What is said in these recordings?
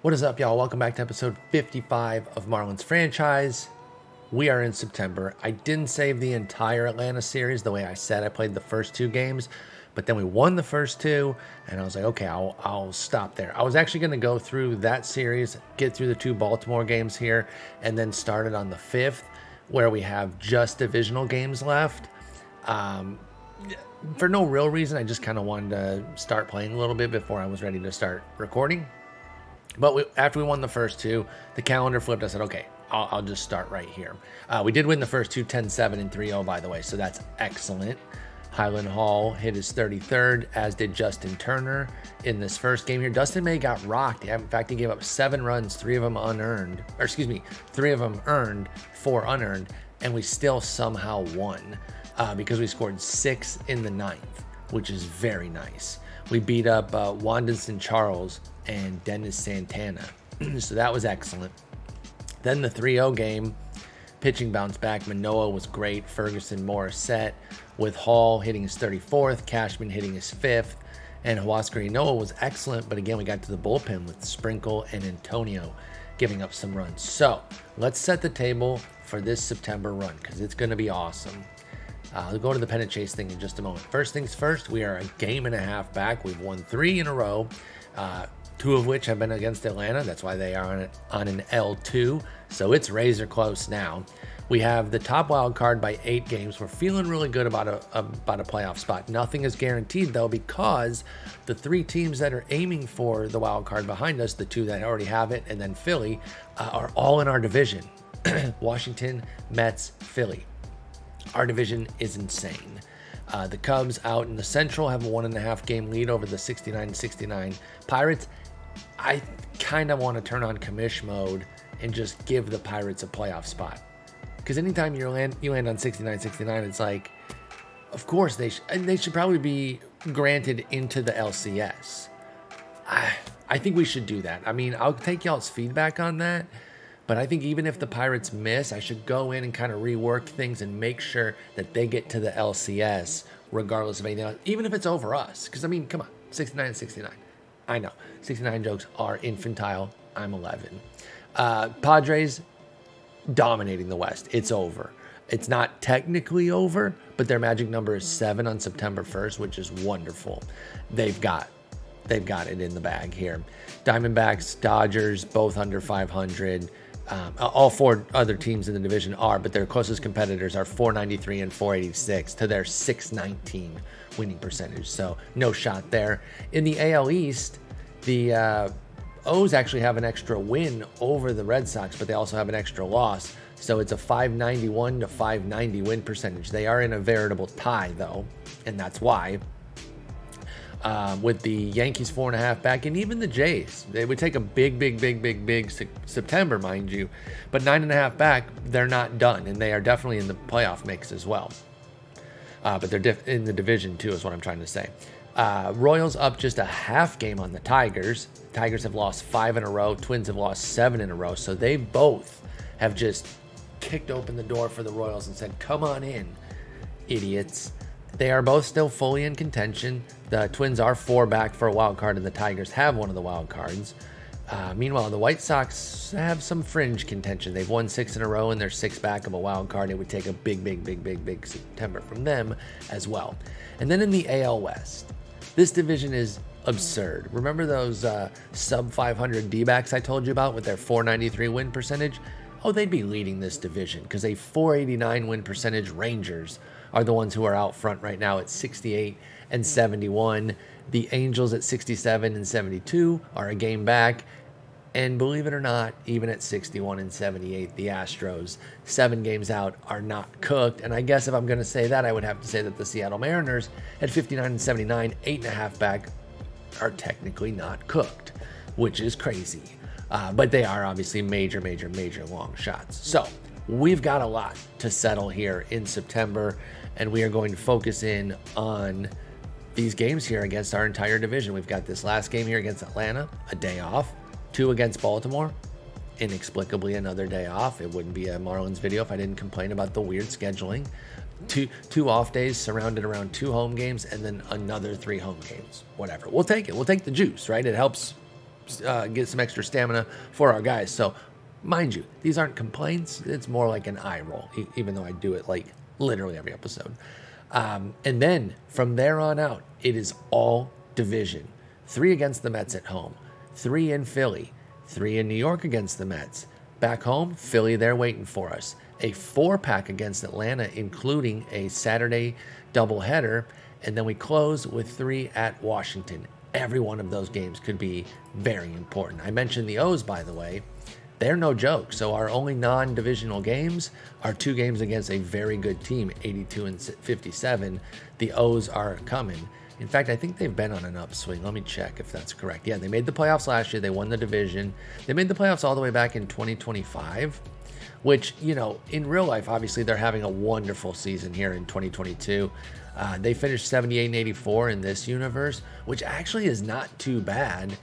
What is up, y'all? Welcome back to episode 55 of Marlins Franchise. We are in September. I didn't save the entire Atlanta series the way I said. I played the first two games, but then we won the first two, and I was like, okay, I'll stop there. I was actually going to go through that series, get through the two Baltimore games here, and then start it on the 5th, where we have just divisional games left. For no real reason, I just kind of wanted to start playing a little bit before I was ready to start recording. But after we won the first two, the calendar flipped. I said, okay, I'll just start right here. We did win the first two, 10-7 and 3-0, by the way, so that's excellent. Highland Hall hit his 33rd, as did Justin Turner in this first game here. Dustin May got rocked. In fact, he gave up 7 runs, 3 of them unearned. Or excuse me, 3 of them earned, 4 unearned, and we still somehow won because we scored 6 in the 9th, which is very nice. We beat up Wanderson Charles and Dennis Santana. So that was excellent. Then the 3-0 game, pitching bounced back. Manoah was great. Ferguson, Morissette, with Hall hitting his 34th, Cashman hitting his 5th, and Huascar Ynoa was excellent. But again, we got to the bullpen with Sprinkle and Antonio giving up some runs. So let's set the table for this September run because it's going to be awesome. We'll go to the pennant chase thing in just a moment. First things first, we are a game and a half back. We've won 3 in a row, 2 of which have been against Atlanta. That's why they are on an L2, so it's razor close now. We have the top wild card by 8 games. We're feeling really good about a playoff spot. Nothing is guaranteed, though, because the 3 teams that are aiming for the wild card behind us, the 2 that already have it, and then Philly, are all in our division. Washington, Mets, Philly. Our division is insane. The Cubs out in the Central have a 1.5 game lead over the 69-69 Pirates. I kind of want to turn on commish mode and just give the Pirates a playoff spot. Because anytime you land on 69-69, it's like, of course they should probably be granted into the LCS. I think we should do that. I mean, I'll take y'all's feedback on that. But I think even if the Pirates miss, I should go in and kind of rework things and make sure that they get to the LCS regardless of anything else, even if it's over us. Because, I mean, come on, 69-69. I know, 69 jokes are infantile. I'm 11. Padres dominating the West. It's over. It's not technically over, but their magic number is 7 on September 1st, which is wonderful. They've got it in the bag here. Diamondbacks, Dodgers, both under 500. All 4 other teams in the division are, but their closest competitors are 493 and 486 to their 619 winning percentage. So no shot there. In the AL East, the O's actually have an extra win over the Red Sox, but they also have an extra loss. So it's a 591 to 590 win percentage. They are in a veritable tie, though, and that's why. With the Yankees 4.5 back, and even the Jays, they would take a big September, mind you, but 9.5 back, they're not done, and they are definitely in the playoff mix as well. But they're in the division too, is what I'm trying to say. Royals up just a half game on the Tigers. Tigers have lost 5 in a row. Twins have lost 7 in a row. So they both have just kicked open the door for the Royals and said, "Come on in, idiots." They are both still fully in contention. The Twins are 4 back for a wild card, and the Tigers have one of the wild cards. Meanwhile, the White Sox have some fringe contention. They've won 6 in a row, and they're 6 back of a wild card. It would take a big September from them as well. And then in the AL West, this division is absurd. Remember those sub 500 D-backs I told you about with their 493 win percentage? Oh, they'd be leading this division because a 489 win percentage Rangers are the ones who are out front right now at 68 and 71. The Angels at 67 and 72 are a game back. And believe it or not, even at 61 and 78, the Astros, 7 games out, are not cooked. And I guess if I'm going to say that, I would have to say that the Seattle Mariners at 59 and 79, 8.5 back, are technically not cooked, which is crazy. But they are obviously major long shots. So we've got a lot to settle here in September, and we are going to focus in on these games here against our entire division. We've got this last game here against Atlanta, a day off. 2 against Baltimore, inexplicably another day off. It wouldn't be a Marlins video if I didn't complain about the weird scheduling. Two off days surrounded around 2 home games, and then another 3 home games. Whatever. We'll take it. We'll take the juice, right? It helps get some extra stamina for our guys. So, mind you, these aren't complaints. It's more like an eye roll, even though I do it like literally every episode. And then from there on out, it is all division. 3 against the Mets at home, 3 in Philly, 3 in New York against the Mets. Back home, Philly, they're waiting for us. A 4-pack against Atlanta, including a Saturday doubleheader. And then we close with 3 at Washington. Every one of those games could be very important. I mentioned the O's, by the way. They're no joke. So our only non-divisional games are 2 games against a very good team, 82 and 57. The O's are coming. In fact, I think they've been on an upswing. Let me check if that's correct. Yeah, they made the playoffs last year. They won the division. They made the playoffs all the way back in 2025, which, you know, in real life, obviously, they're having a wonderful season here in 2022. They finished 78 and 84 in this universe, which actually is not too bad.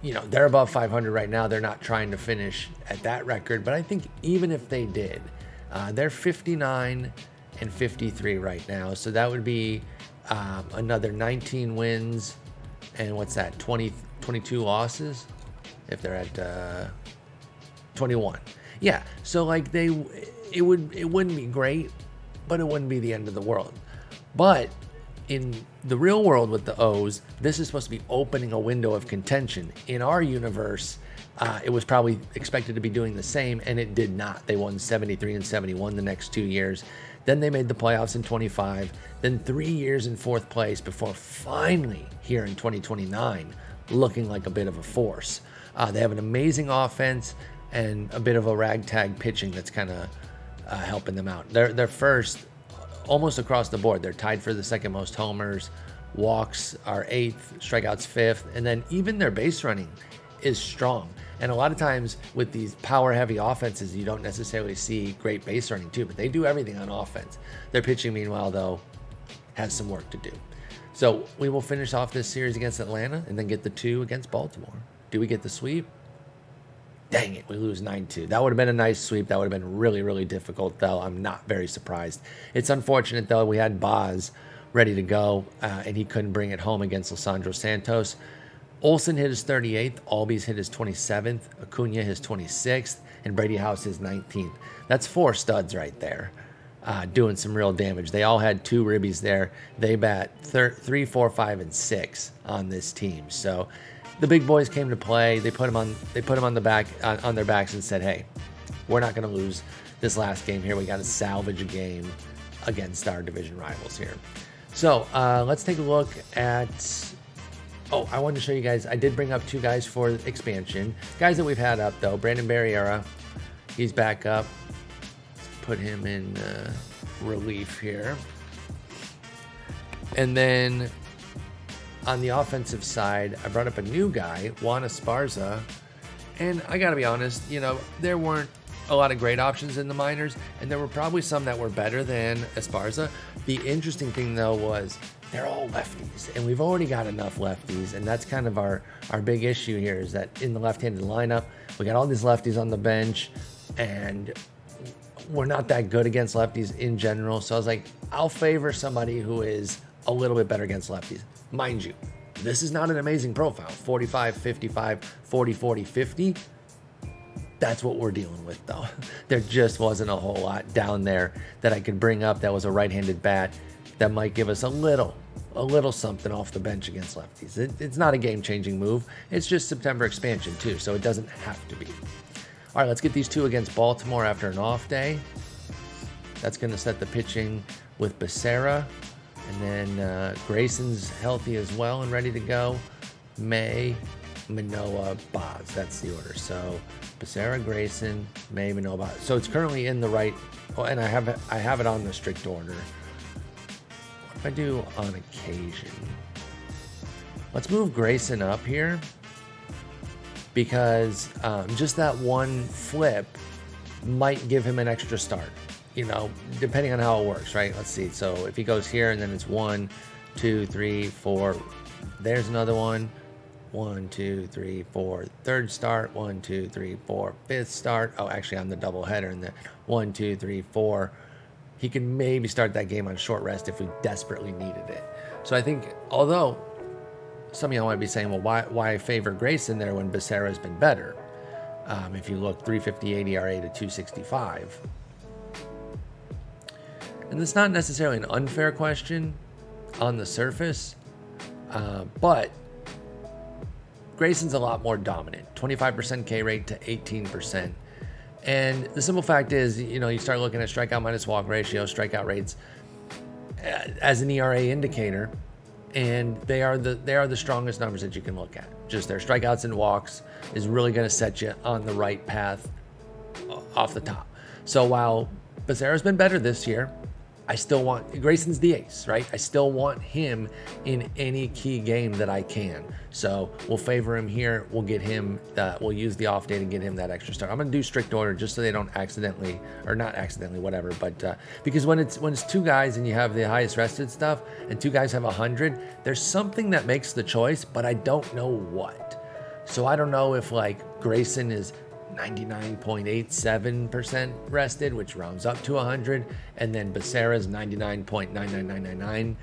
You know, they're above 500 right now. They're not trying to finish at that record, but I think even if they did, they're 59 and 53 right now. So that would be another 19 wins and what's that, 22 losses if they're at 21. Yeah, so like it wouldn't be great, but it wouldn't be the end of the world. But in the real world with the O's, this is supposed to be opening a window of contention. In our universe, it was probably expected to be doing the same, and it did not. They won 73 and 71 the next 2 years. Then they made the playoffs in 25, then 3 years in 4th place before finally here in 2029 looking like a bit of a force. They have an amazing offense and a bit of a ragtag pitching that's kind of helping them out. They're first almost across the board. They're tied for the 2nd most homers. Walks are 8th, strikeouts 5th, and then even their base running is strong. And a lot of times with these power-heavy offenses, you don't necessarily see great base running too, but they do everything on offense. Their pitching, meanwhile, though, has some work to do. So we will finish off this series against Atlanta and then get the 2 against Baltimore. Do we get the sweep? Dang it, we lose 9-2. That would have been a nice sweep. That would have been really, really difficult, though. I'm not very surprised. It's unfortunate, though. We had Boz ready to go, and he couldn't bring it home against Losandro Santos. Olsen hit his 38th, Albies hit his 27th, Acuna his 26th, and Brady House his 19th. That's 4 studs right there, doing some real damage. They all had 2 ribbies there. They bat 3, 4, 5, and 6 on this team. So the big boys came to play. They put them on the back on their backs and said, "Hey, we're not going to lose this last game here. We got to salvage a game against our division rivals here." So let's take a look at. Oh, I wanted to show you guys. I did bring up 2 guys for expansion. Guys that we've had up, though. Brandon Barriera, he's back up. Let's put him in relief here. And then on the offensive side, I brought up a new guy, Juan Esparza. And I got to be honest, you know, there weren't a lot of great options in the minors, and there were probably some that were better than Esparza. The interesting thing, though, was they're all lefties, and we've already got enough lefties, and that's kind of our big issue here is that in the left-handed lineup, we got all these lefties on the bench, and we're not that good against lefties in general. So I was like, I'll favor somebody who is a little bit better against lefties. Mind you, this is not an amazing profile. 45, 55, 40, 40, 50. That's what we're dealing with, though. There just wasn't a whole lot down there that I could bring up that was a right-handed bat that might give us a little something off the bench against lefties. It's not a game-changing move. It's just September expansion, too, so it doesn't have to be. All right, let's get these 2 against Baltimore after an off day. That's going to set the pitching with Becerra. And then Grayson's healthy as well and ready to go. May, Manoah, Boz. That's the order. So Becerra, Grayson, May, Manoah, Boz. So it's currently in the right. Oh, and I have it on the strict order. What if I do on occasion? Let's move Grayson up here because just that one flip might give him an extra start. You know, depending on how it works, right? Let's see. So if he goes here and then it's 1, 2, 3, 4. There's another one. 1, 2, 3, 4. 3rd start. 1, 2, 3, 4. 5th start. Oh, actually, on the double header. And then 1, 2, 3, 4. He could maybe start that game on short rest if we desperately needed it. So I think, although some of y'all might be saying, well, why favor Grayson there when Becerra's been better? If you look 358 ERA to 265. And it's not necessarily an unfair question on the surface, but Grayson's a lot more dominant, 25% K rate to 18%. And the simple fact is, you know, you start looking at strikeout minus walk ratio, strikeout rates as an ERA indicator, and they are the strongest numbers that you can look at. Just their strikeouts and walks is really going to set you on the right path off the top. So while Becerra's been better this year, I still want, Grayson's the ace, right? I still want him in any key game that I can. So we'll favor him here. We'll get him, we'll use the off day to get him that extra start. I'm going to do strict order just so they don't accidentally, or not accidentally, whatever. But because when it's two guys and you have the highest rested stuff and two guys have 100, there's something that makes the choice, but I don't know what. So I don't know if like Grayson is 99.87% rested, which rounds up to 100, and then Becerra's 99.99999,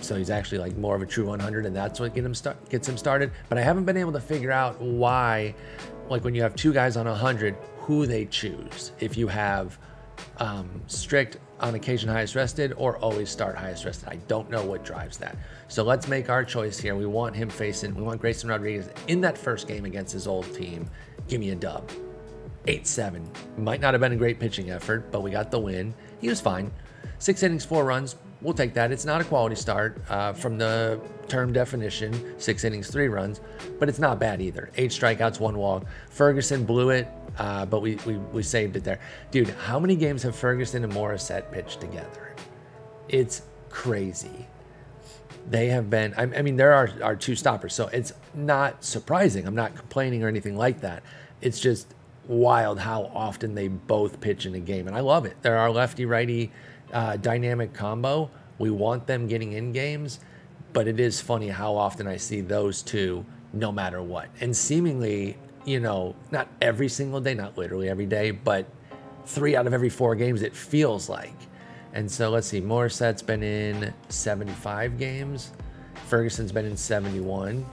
so he's actually like more of a true 100, and that's what gets him started. But I haven't been able to figure out why, like when you have two guys on 100, who they choose. If you have strict on occasion highest rested or always start highest rested, I don't know what drives that. So let's make our choice here. We want Grayson Rodriguez in that first game against his old team. Give me a dub. 8-7. Might not have been a great pitching effort, but we got the win. He was fine. 6 innings, 4 runs. We'll take that. It's not a quality start from the term definition. 6 innings, 3 runs, but it's not bad either. 8 strikeouts, 1 walk. Ferguson blew it, but we saved it there. Dude, how many games have Ferguson and Morissette pitched together? It's crazy. They have been, I mean, there are 2 stoppers, so it's not surprising. I'm not complaining or anything like that. It's just wild how often they both pitch in a game, and I love it. They're our lefty-righty dynamic combo. We want them getting in games, but it is funny how often I see those two no matter what. And seemingly, you know, not every single day, not literally every day, but 3 out of every 4 games it feels like. And so let's see, Morissette's been in 75 games, Ferguson's been in 71,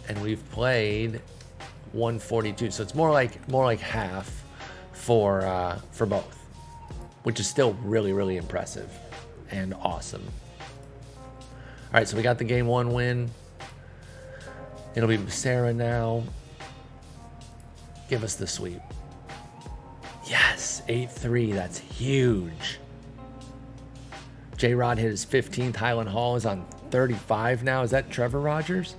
and we've played 142. So it's more like half for both, which is still really, really impressive and awesome. All right, so we got the game 1 win. It'll be Sarah now. Give us the sweep. Yes, 8-3. That's huge. J-Rod hit his 15th. Highland Hall is on 35 now. Is that Trevor Rogers?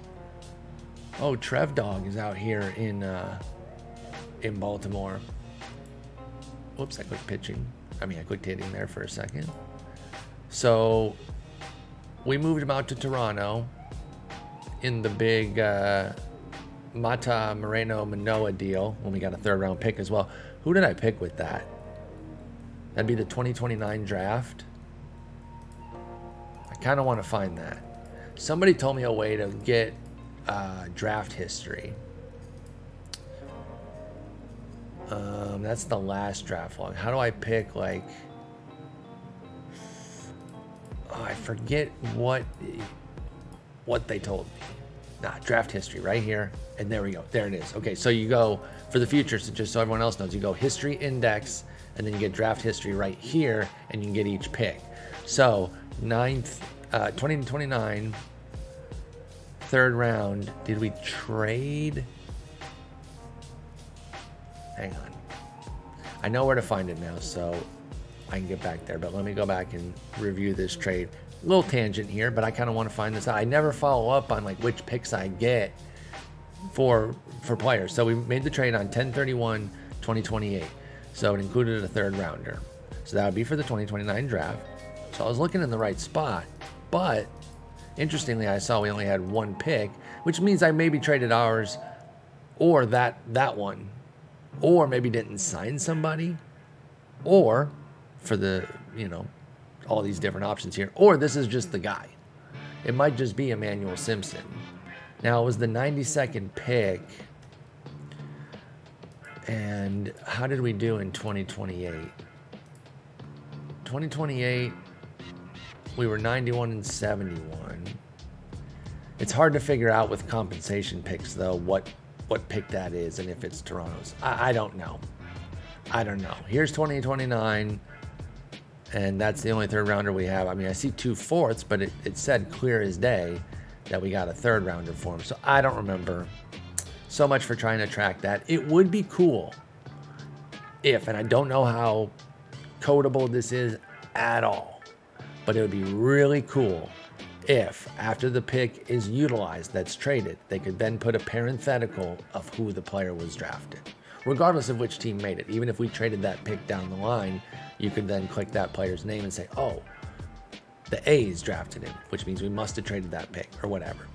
Oh, Trev Dog is out here in Baltimore. Whoops, I clicked pitching. I clicked hitting there for a second. So we moved him out to Toronto in the big Mata Moreno Manoa deal when we got a 3rd round pick as well. Who did I pick with that? That'd be the 2029 draft. I kind of want to find that. Somebody told me a way to get draft history. That's the last draft log. How do I pick, like, I forget what they told me. Draft history right here, and there we go. There it is. Okay, so you go for the future, so just so everyone else knows, you go history index, and then you get draft history right here, and you can get each pick. So 9th, 2029, 3rd round. Did we trade? Hang on. I know where to find it now, so I can get back there, but let me go back and review this trade. A little tangent here, but I kind of want to find this out. I never follow up on like which picks I get for players. So we made the trade on 10/31/2028. So it included a 3rd rounder. So that would be for the 2029 draft. So I was looking in the right spot, but interestingly, I saw we only had 1 pick, which means I maybe traded ours or that one, or maybe didn't sign somebody, or for the, you know, all these different options here, or this is just the guy. It might just be Emmanuel Simpson. Now, it was the 92nd pick, and how did we do in 2028? 2028, we were 91 and 71. It's hard to figure out with compensation picks, though, what pick that is and if it's Toronto's. I don't know. I don't know. Here's 2029, and that's the only third rounder we have. I mean, I see 2 fourths, but it said clear as day that we got a third rounder for him. So I don't remember. So much for trying to track that. It would be cool if, and I don't know how codable this is at all, but it would be really cool if after the pick is utilized, that's traded, they could then put a parenthetical of who the player was drafted, regardless of which team made it. Even if we traded that pick down the line, you could then click that player's name and say, oh, the A's drafted him, which means we must have traded that pick or whatever.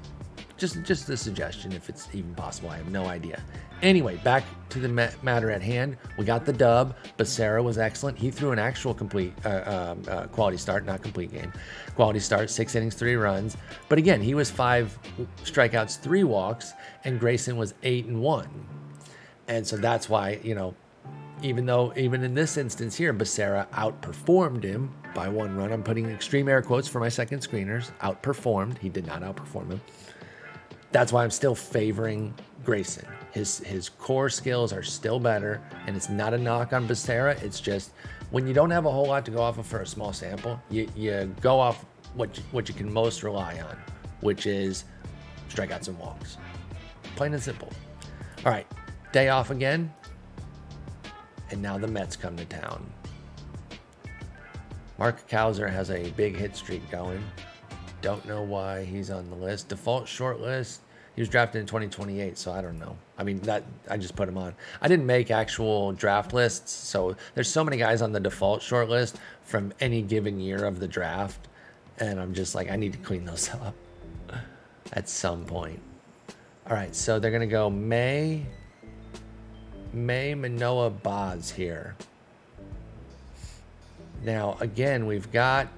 Just a suggestion, if it's even possible. I have no idea. Anyway, back to the matter at hand. We got the dub. Becerra was excellent. He threw an actual complete quality start, not complete game. Quality start, 6 innings, 3 runs. But again, he was 5 strikeouts, 3 walks, and Grayson was 8 and 1. And so that's why, you know, even in this instance here, Becerra outperformed him by 1 run. I'm putting extreme air quotes for my second screeners. Outperformed. He did not outperform him. That's why I'm still favoring Grayson. His core skills are still better, and it's not a knock on Becerra. It's just when you don't have a whole lot to go off of for a small sample, you go off what you can most rely on, which is strikeouts and walks. Plain and simple. All right, day off again, and now the Mets come to town. Mark Kauser has a big hit streak going. Don't know why he's on the list. Default short list. He was drafted in 2028, so I don't know. I mean, that I just put him on. I didn't make actual draft lists, so there's so many guys on the default short list from any given year of the draft, and I'm just like, I need to clean those up at some point. All right, so they're gonna go May Manoah Boz here. Now again, we've got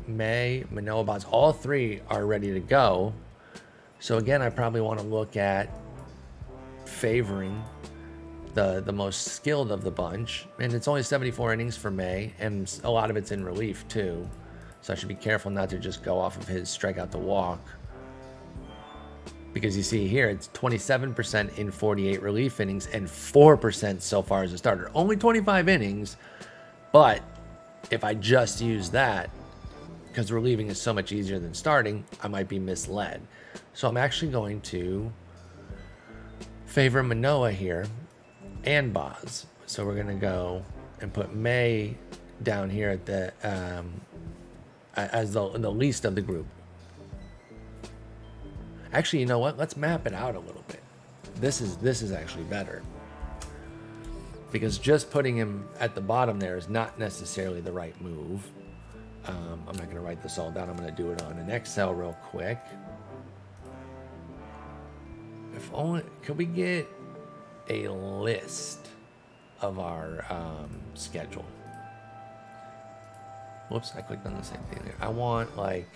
May, Manoah Boz, all 3 are ready to go. So again, I probably want to look at favoring the most skilled of the bunch. And it's only 74 innings for May, and a lot of it's in relief too. So I should be careful not to just go off of his strikeout to walk. Because you see here, it's 27% in 48 relief innings and 4% so far as a starter. Only 25 innings, but if I just use that, because relieving is so much easier than starting, I might be misled. So I'm actually going to favor Manoah here and Boz. So we're going to go and put May down here at the as the least of the group. Actually, you know what? Let's map it out a little bit. This is actually better. Because just putting him at the bottom there is not necessarily the right move. I'm not going to write this all down. I'm going to do it on an Excel real quick. If only, could we get a list of our schedule? Whoops, I clicked on the same thing there. I want like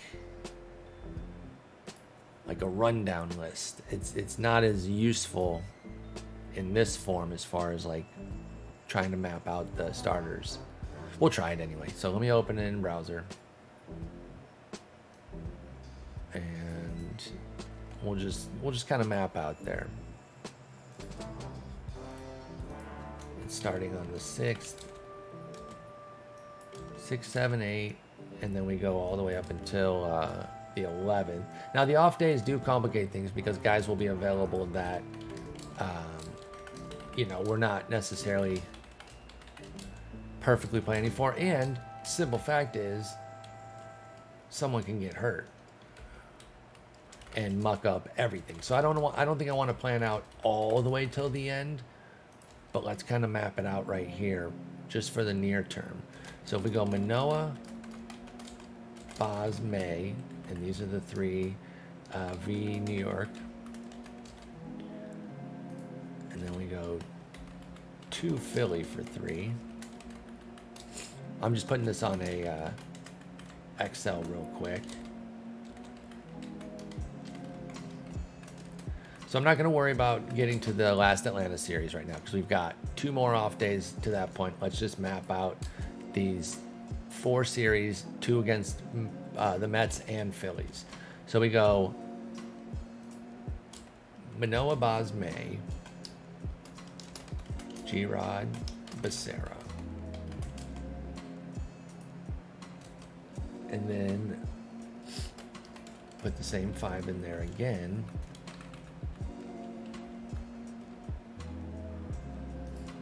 a rundown list. It's not as useful in this form as far as like trying to map out the starters. We'll try it anyway. So let me open it in browser. And we'll just kind of map out there. It's starting on the 6th, 6, 7, 8, and then we go all the way up until the 11th. Now the off days do complicate things because guys will be available that you know, we're not necessarily perfectly planning for, and simple fact is someone can get hurt and muck up everything. So I don't think I want to plan out all the way till the end, but let's kind of map it out right here just for the near term. So if we go Manoah, Boz, May, and these are the 3 v New York, and then we go to Philly for 3. I'm just putting this on a Excel real quick. So I'm not going to worry about getting to the last Atlanta series right now because we've got 2 more off days to that point. Let's just map out these 4 series, 2 against the Mets and Phillies. So we go Manoah, Boz, May, G-Rod, Becerra. And then put the same 5 in there again.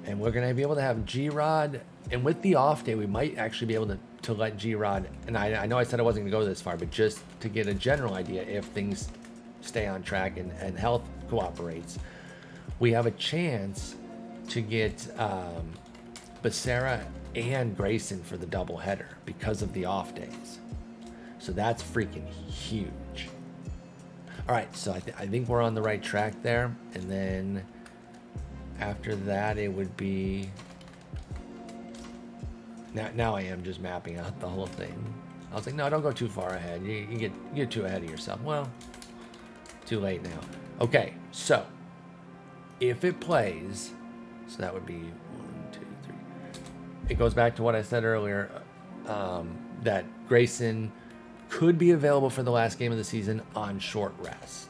And we're going to be able to have G-Rod. And with the off day, we might actually be able to let G-Rod. And I know I said I wasn't going to go this far, but just to get a general idea, if things stay on track and health cooperates, we have a chance to get Becerra and Grayson for the doubleheader because of the off days. So that's freaking huge. All right, so I think we're on the right track there. And then after that, it would be... Now I am just mapping out the whole thing. I was like, no, don't go too far ahead. You get too ahead of yourself. Well, too late now. Okay, so if it plays, so that would be 1, 2, 3. It goes back to what I said earlier, that Grayson could be available for the last game of the season on short rest.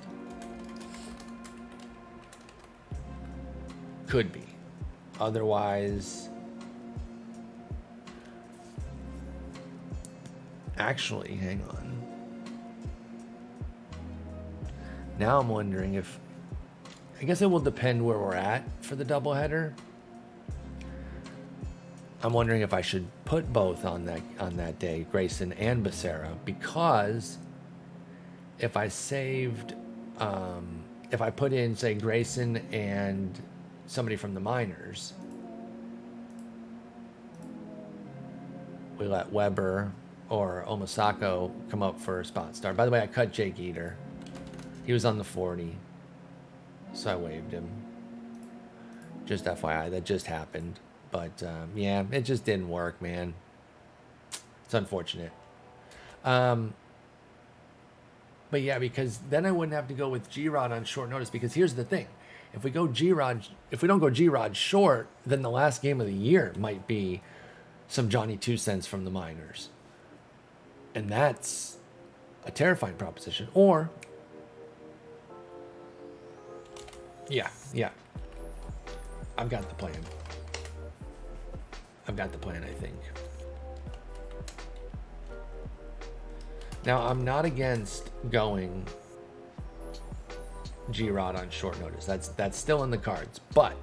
Could be. Otherwise, actually, hang on. Now I'm wondering if, I guess it will depend where we're at for the doubleheader. I'm wondering if I should put both on that day, Grayson and Becerra, because if I saved, if I put in, say, Grayson and somebody from the minors, we let Weber or Omasako come up for a spot start. By the way, I cut Jake Eater. He was on the 40, so I waived him. Just FYI, that just happened. But, yeah, it just didn't work, man. It's unfortunate. But, yeah, because then I wouldn't have to go with G-Rod on short notice. Because here's the thing. If we don't go G-Rod short, then the last game of the year might be some Johnny 2 cents from the minors. And that's a terrifying proposition. Or, yeah. I've got the plan. I think. Now, I'm not against going G-Rod on short notice. That's still in the cards. But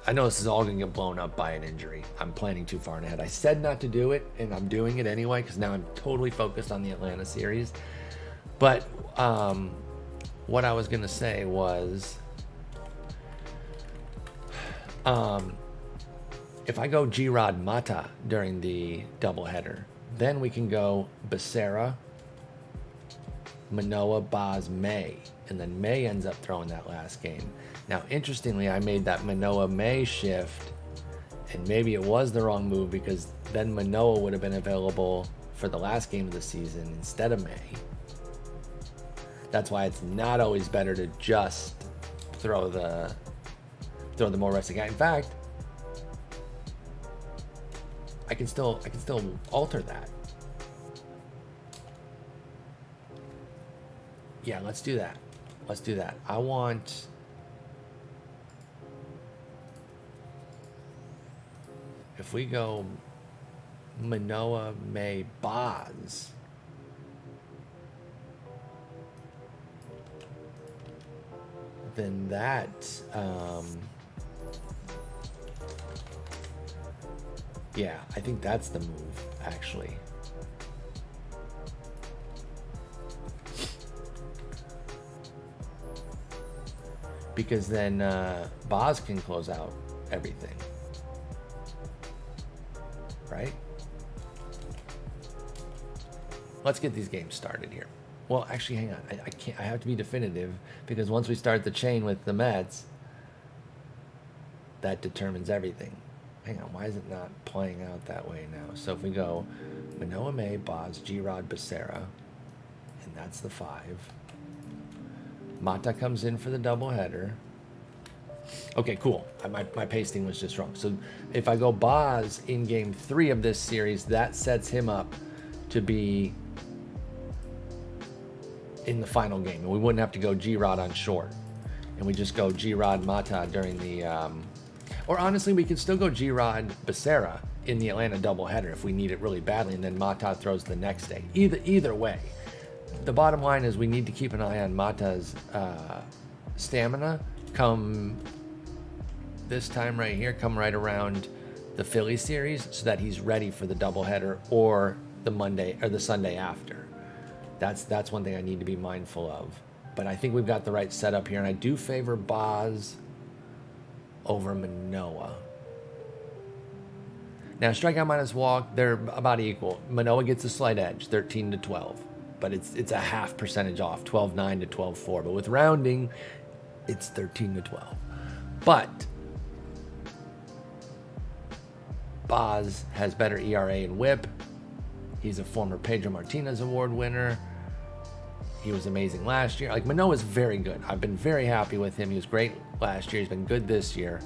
I know this is all going to get blown up by an injury. I'm planning too far ahead. I said not to do it, and I'm doing it anyway because now I'm totally focused on the Atlanta series. But what I was going to say was... if I go G-Rod Mata during the doubleheader, then we can go Becerra, Manoah, Boz, May, and then May ends up throwing that last game. Now, interestingly, I made that Manoah May shift, and maybe it was the wrong move because then Manoah would have been available for the last game of the season instead of May. That's why it's not always better to just throw the more rested guy. In fact, I can still alter that. Yeah, let's do that. I want... if we go Manoah, May, Boz, then that... yeah, I think that's the move, actually. Because then Boz can close out everything. Right? Let's get these games started here. Well, actually, hang on. I can't. I have to be definitive because once we start the chain with the Mets, that determines everything. Hang on, why is it not playing out that way now? So if we go Manoah, May, Boz, G-Rod, Becerra, and that's the 5. Mata comes in for the doubleheader. Okay, cool. My pasting was just wrong. So if I go Boz in game 3 of this series, that sets him up to be in the final game, and we wouldn't have to go G-Rod on short, and we just go G-Rod Mata during the, or honestly, we could still go G-Rod Becerra in the Atlanta doubleheader if we need it really badly, and then Mata throws the next day. Either way, the bottom line is we need to keep an eye on Mata's stamina come this time right here, come right around the Philly series, so that he's ready for the doubleheader or the Monday or the Sunday after. That's one thing I need to be mindful of. But I think we've got the right setup here, and I do favor Boz over Manoah. Now, strikeout minus walk, they're about equal. Manoah gets a slight edge, 13 to 12, but it's a half percentage off, 12.9 to 12.4. But with rounding, it's 13 to 12. But Boz has better ERA and WHIP. He's a former Pedro Martinez Award winner. He was amazing last year. Like, Manoah's very good. I've been very happy with him. He was great last year. He's been good this year.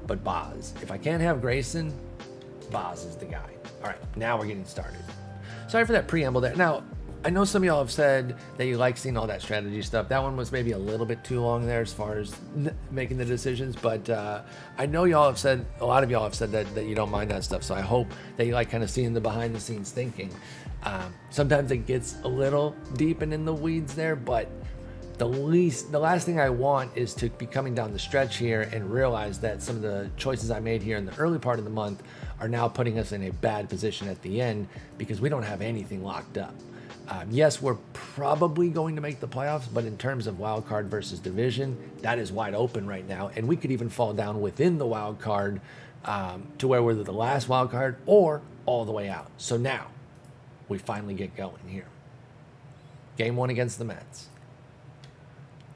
But Boz, if I can't have Grayson, Boz is the guy. All right, now we're getting started. Sorry for that preamble there. Now, I know some of y'all have said that you like seeing all that strategy stuff. That one was maybe a little bit too long there as far as making the decisions, but I know y'all have said, a lot of y'all have said that you don't mind that stuff, so I hope that you like kind of seeing the behind the scenes thinking. Sometimes it gets a little deep and in the weeds there, but the last thing I want is to be coming down the stretch here and realize that some of the choices I made here in the early part of the month are now putting us in a bad position at the end because we don't have anything locked up. Yes, we're probably going to make the playoffs, but in terms of wild card versus division, that is wide open right now, and we could even fall down within the wild card to where we're the last wild card or all the way out. So now we finally get going here. Game 1 against the Mets.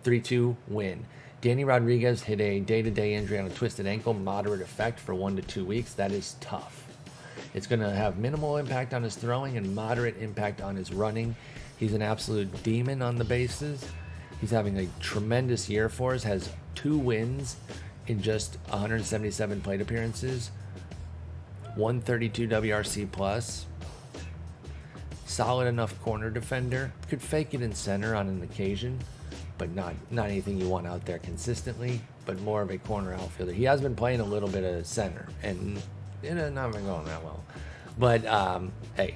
3-2 win. Danny Rodriguez hit a day-to-day injury on a twisted ankle, moderate effect for 1 to 2 weeks. That is tough. It's going to have minimal impact on his throwing and moderate impact on his running. He's an absolute demon on the bases. He's having a tremendous year for us, has 2 wins in just 177 plate appearances, 132 WRC plus, solid enough corner defender, could fake it in center on an occasion, but not anything you want out there consistently, but more of a corner outfielder. He has been playing a little bit of center, and it has not been going that well. But, hey,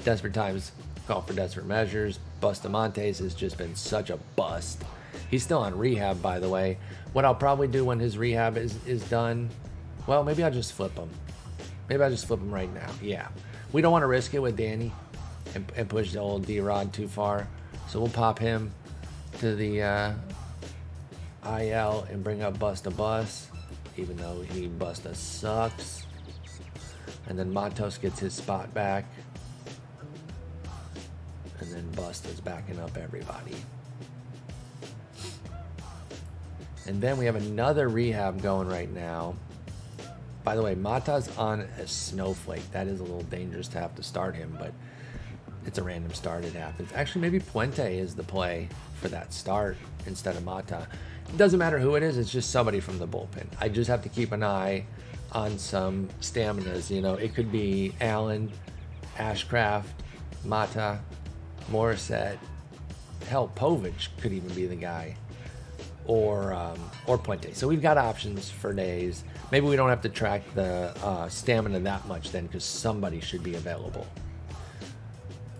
desperate times call for desperate measures. Bustamontes has just been such a bust. He's still on rehab, by the way. What I'll probably do when his rehab is done, well, maybe I'll just flip him. Maybe I'll just flip him right now. Yeah. We don't want to risk it with Danny and push the old D-Rod too far. So we'll pop him to the IL and bring up Busta Bus, even though he Busta sucks. And then Matos gets his spot back. And then Busta's backing up everybody. And then we have another rehab going right now. By the way, Mata's on a snowflake. That is a little dangerous to have to start him, but it's a random start. It happens. Actually, maybe Puente is the play for that start instead of Mata. It doesn't matter who it is. It's just somebody from the bullpen. I just have to keep an eye on some staminas. You know, it could be Allen, Ashcraft, Mata, Morissette. Hell, Povich could even be the guy, or Puente. So we've got options for days. Maybe we don't have to track the stamina that much then, because somebody should be available.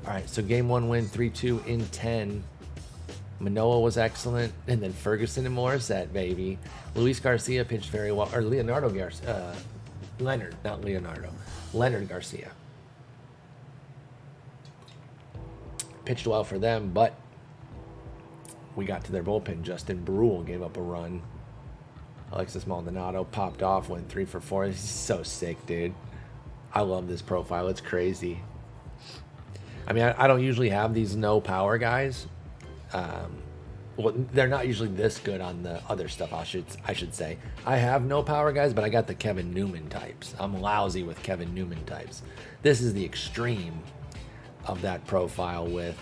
All right, so game 1 win, 3-2 in 10. Manoah was excellent, and then Ferguson and Morissette, baby. Luis Garcia pitched very well, or Leonard Garcia, Leonard Garcia. Pitched well for them, but we got to their bullpen. Justin Brule gave up a run. Alexis Maldonado popped off, went 3 for 4. He's so sick, dude. I love this profile. It's crazy. I mean, I don't usually have these no power guys. Well, they're not usually this good on the other stuff, I should say. I have no power guys, but I got the Kevin Newman types. I'm lousy with Kevin Newman types. This is the extreme of that profile with,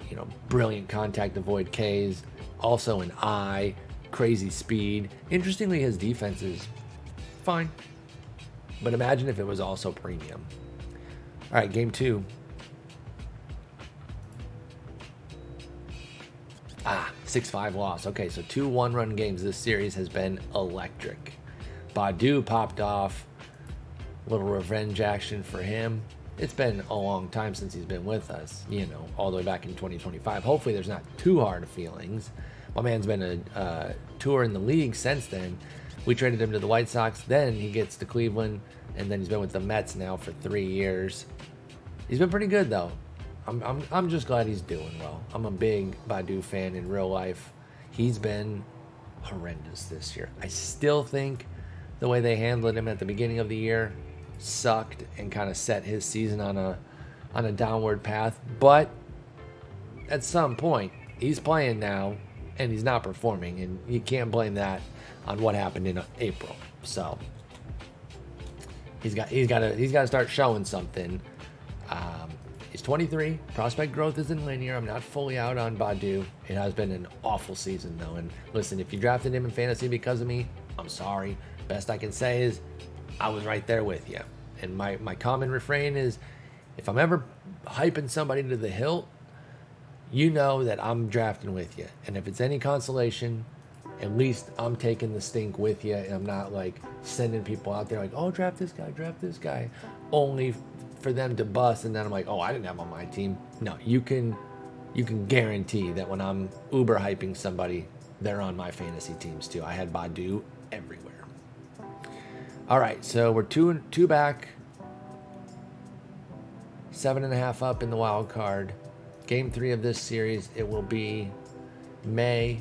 you know, brilliant contact avoid Ks, also an eye, crazy speed. Interestingly, his defense is fine, but imagine if it was also premium. All right, game 2. 6-5 loss. Okay, so 2 one-run games. This series has been electric. Badu popped off. Little revenge action for him. It's been a long time since he's been with us, you know, all the way back in 2025. Hopefully there's not too hard of feelings. My man's been a tour in the league since then. We traded him to the White Sox. Then he gets to Cleveland, and then he's been with the Mets now for 3 years. He's been pretty good, though. I'm just glad he's doing well. I'm a big Badu fan in real life. He's been horrendous this year. I still think the way they handled him at the beginning of the year sucked and kind of set his season on a downward path. But at some point, he's playing now, and he's not performing, and you can't blame that on what happened in April. So he's got to start showing something. He's 23. Prospect growth isn't linear. I'm not fully out on Badu. It has been an awful season, though. And listen, if you drafted him in fantasy because of me, I'm sorry. Best I can say is I was right there with you. And my common refrain is, if I'm ever hyping somebody to the hilt, you know that I'm drafting with you. And if it's any consolation, at least I'm taking the stink with you, and I'm not like sending people out there like, oh, draft this guy, only for them to bust, and then I'm like, oh, I didn't have him on my team. No, you can guarantee that when I'm uber hyping somebody, they're on my fantasy teams too. I had Badu everywhere. All right, so we're two back, 7.5 up in the wild card. Game 3 of this series, it will be May.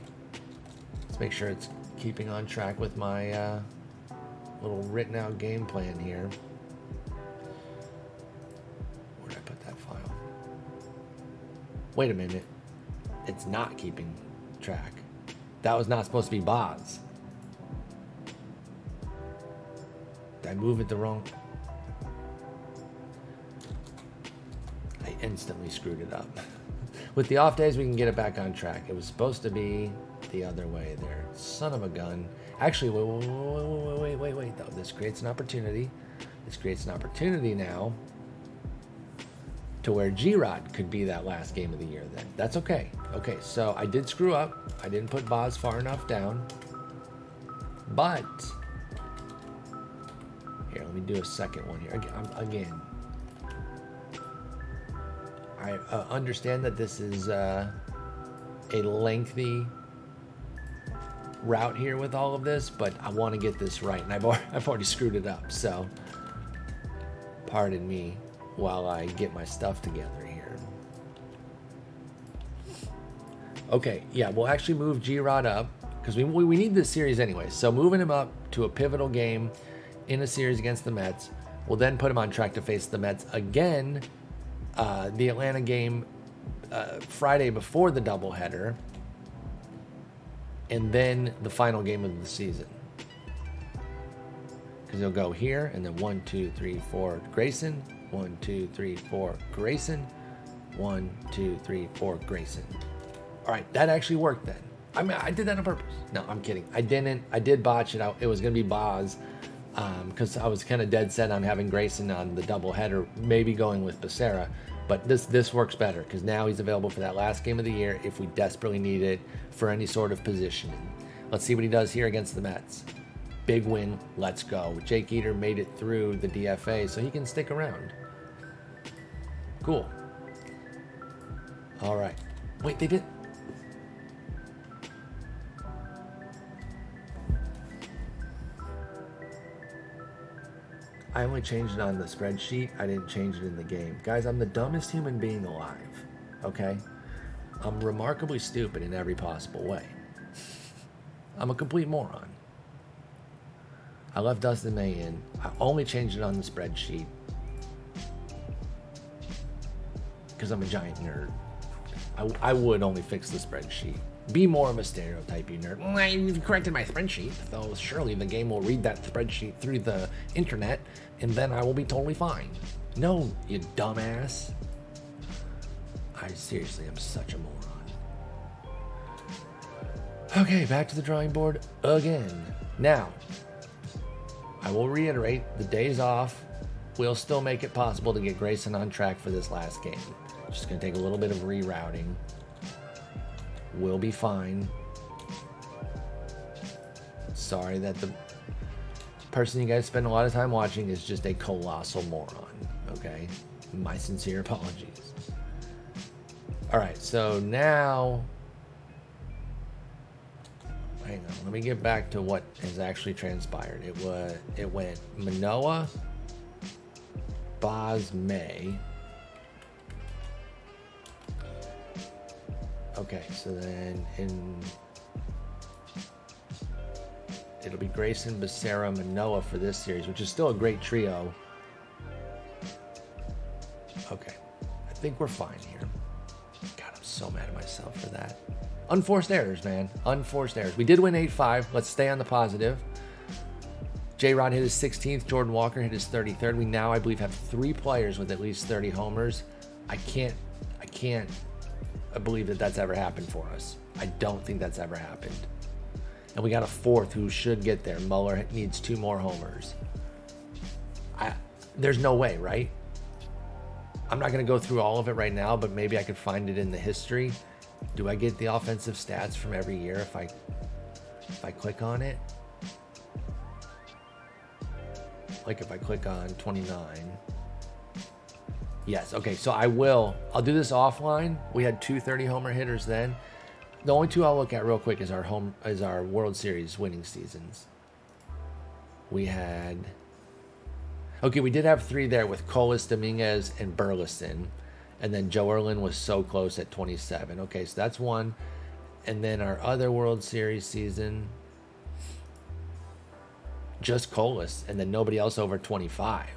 Let's make sure it's keeping on track with my little written out game plan here. Where did I put that file? Wait a minute. It's not keeping track. That was not supposed to be Boz. Did I move it the wrong? I instantly screwed it up. With the off days, we can get it back on track. It was supposed to be the other way there. Son of a gun. Actually, wait. Though this creates an opportunity. This creates an opportunity now to where G-Rod could be that last game of the year then. That's okay. Okay, so I did screw up. I didn't put Boz far enough down. But here, let me do a second one here. Again, I understand that this is a lengthy route here with all of this, but I want to get this right, and I've already screwed it up, so pardon me while I get my stuff together here. Okay, yeah, we'll actually move G-Rod up because we need this series anyway, so moving him up to a pivotal game in a series against the Mets will then put him on track to face the Mets again. The Atlanta game Friday before the doubleheader, and then the final game of the season. Because he'll go here, and then 1, 2, 3, 4, Grayson. 1, 2, 3, 4, Grayson. 1, 2, 3, 4, Grayson. All right, that actually worked then. I mean, I did that on purpose. No, I'm kidding. I didn't. I did botch it out. It was going to be Boz, because I was kind of dead set on having Grayson on the doubleheader, maybe going with Becerra. But this works better because now he's available for that last game of the year if we desperately need it for any sort of positioning. Let's see what he does here against the Mets. Big win. Let's go. Jake Eater made it through the DFA, so he can stick around. Cool. All right. Wait, they did. I only changed it on the spreadsheet. I didn't change it in the game. Guys, I'm the dumbest human being alive, okay? I'm remarkably stupid in every possible way. I'm a complete moron. I left Dustin May in. I only changed it on the spreadsheet because I'm a giant nerd. I would only fix the spreadsheet. Be more of a stereotypy nerd. Well, you've corrected my spreadsheet, though surely the game will read that spreadsheet through the internet, and then I will be totally fine. No, you dumbass. I seriously am such a moron. Okay, back to the drawing board again. Now, I will reiterate, the days off will still make it possible to get Grayson on track for this last game. Just going to take a little bit of rerouting. We'll be fine. Sorry that the person you guys spend a lot of time watching is just a colossal moron. Okay? My sincere apologies. Alright, so now... Hang on, let me get back to what has actually transpired. It went Manoah, Boz, May. Okay, so then it'll be Grayson, Becerra, Manoah for this series, which is still a great trio. Okay, I think we're fine here. God, I'm so mad at myself for that. Unforced errors, man. Unforced errors. We did win 8-5. Let's stay on the positive. J-Rod hit his 16th. Jordan Walker hit his 33rd. We now, I believe, have 3 players with at least 30 homers. I can't believe that that's ever happened for us. I don't think that's ever happened. And we got a 4th who should get there. Muller needs 2 more homers. There's no way, right? I'm not going to go through all of it right now, but maybe I could find it in the history. Do I get the offensive stats from every year if I click on it? Like if I click on 29. Yes, okay, so I'll do this offline. We had 2 30-homer hitters then. The only 2 I'll look at real quick is our World Series winning seasons. We had... Okay, we did have 3 there with Colas, Dominguez, and Burleson. And then Joe Erlin was so close at 27. Okay, so that's 1. And then our other World Series season, just Colas, and then nobody else over 25.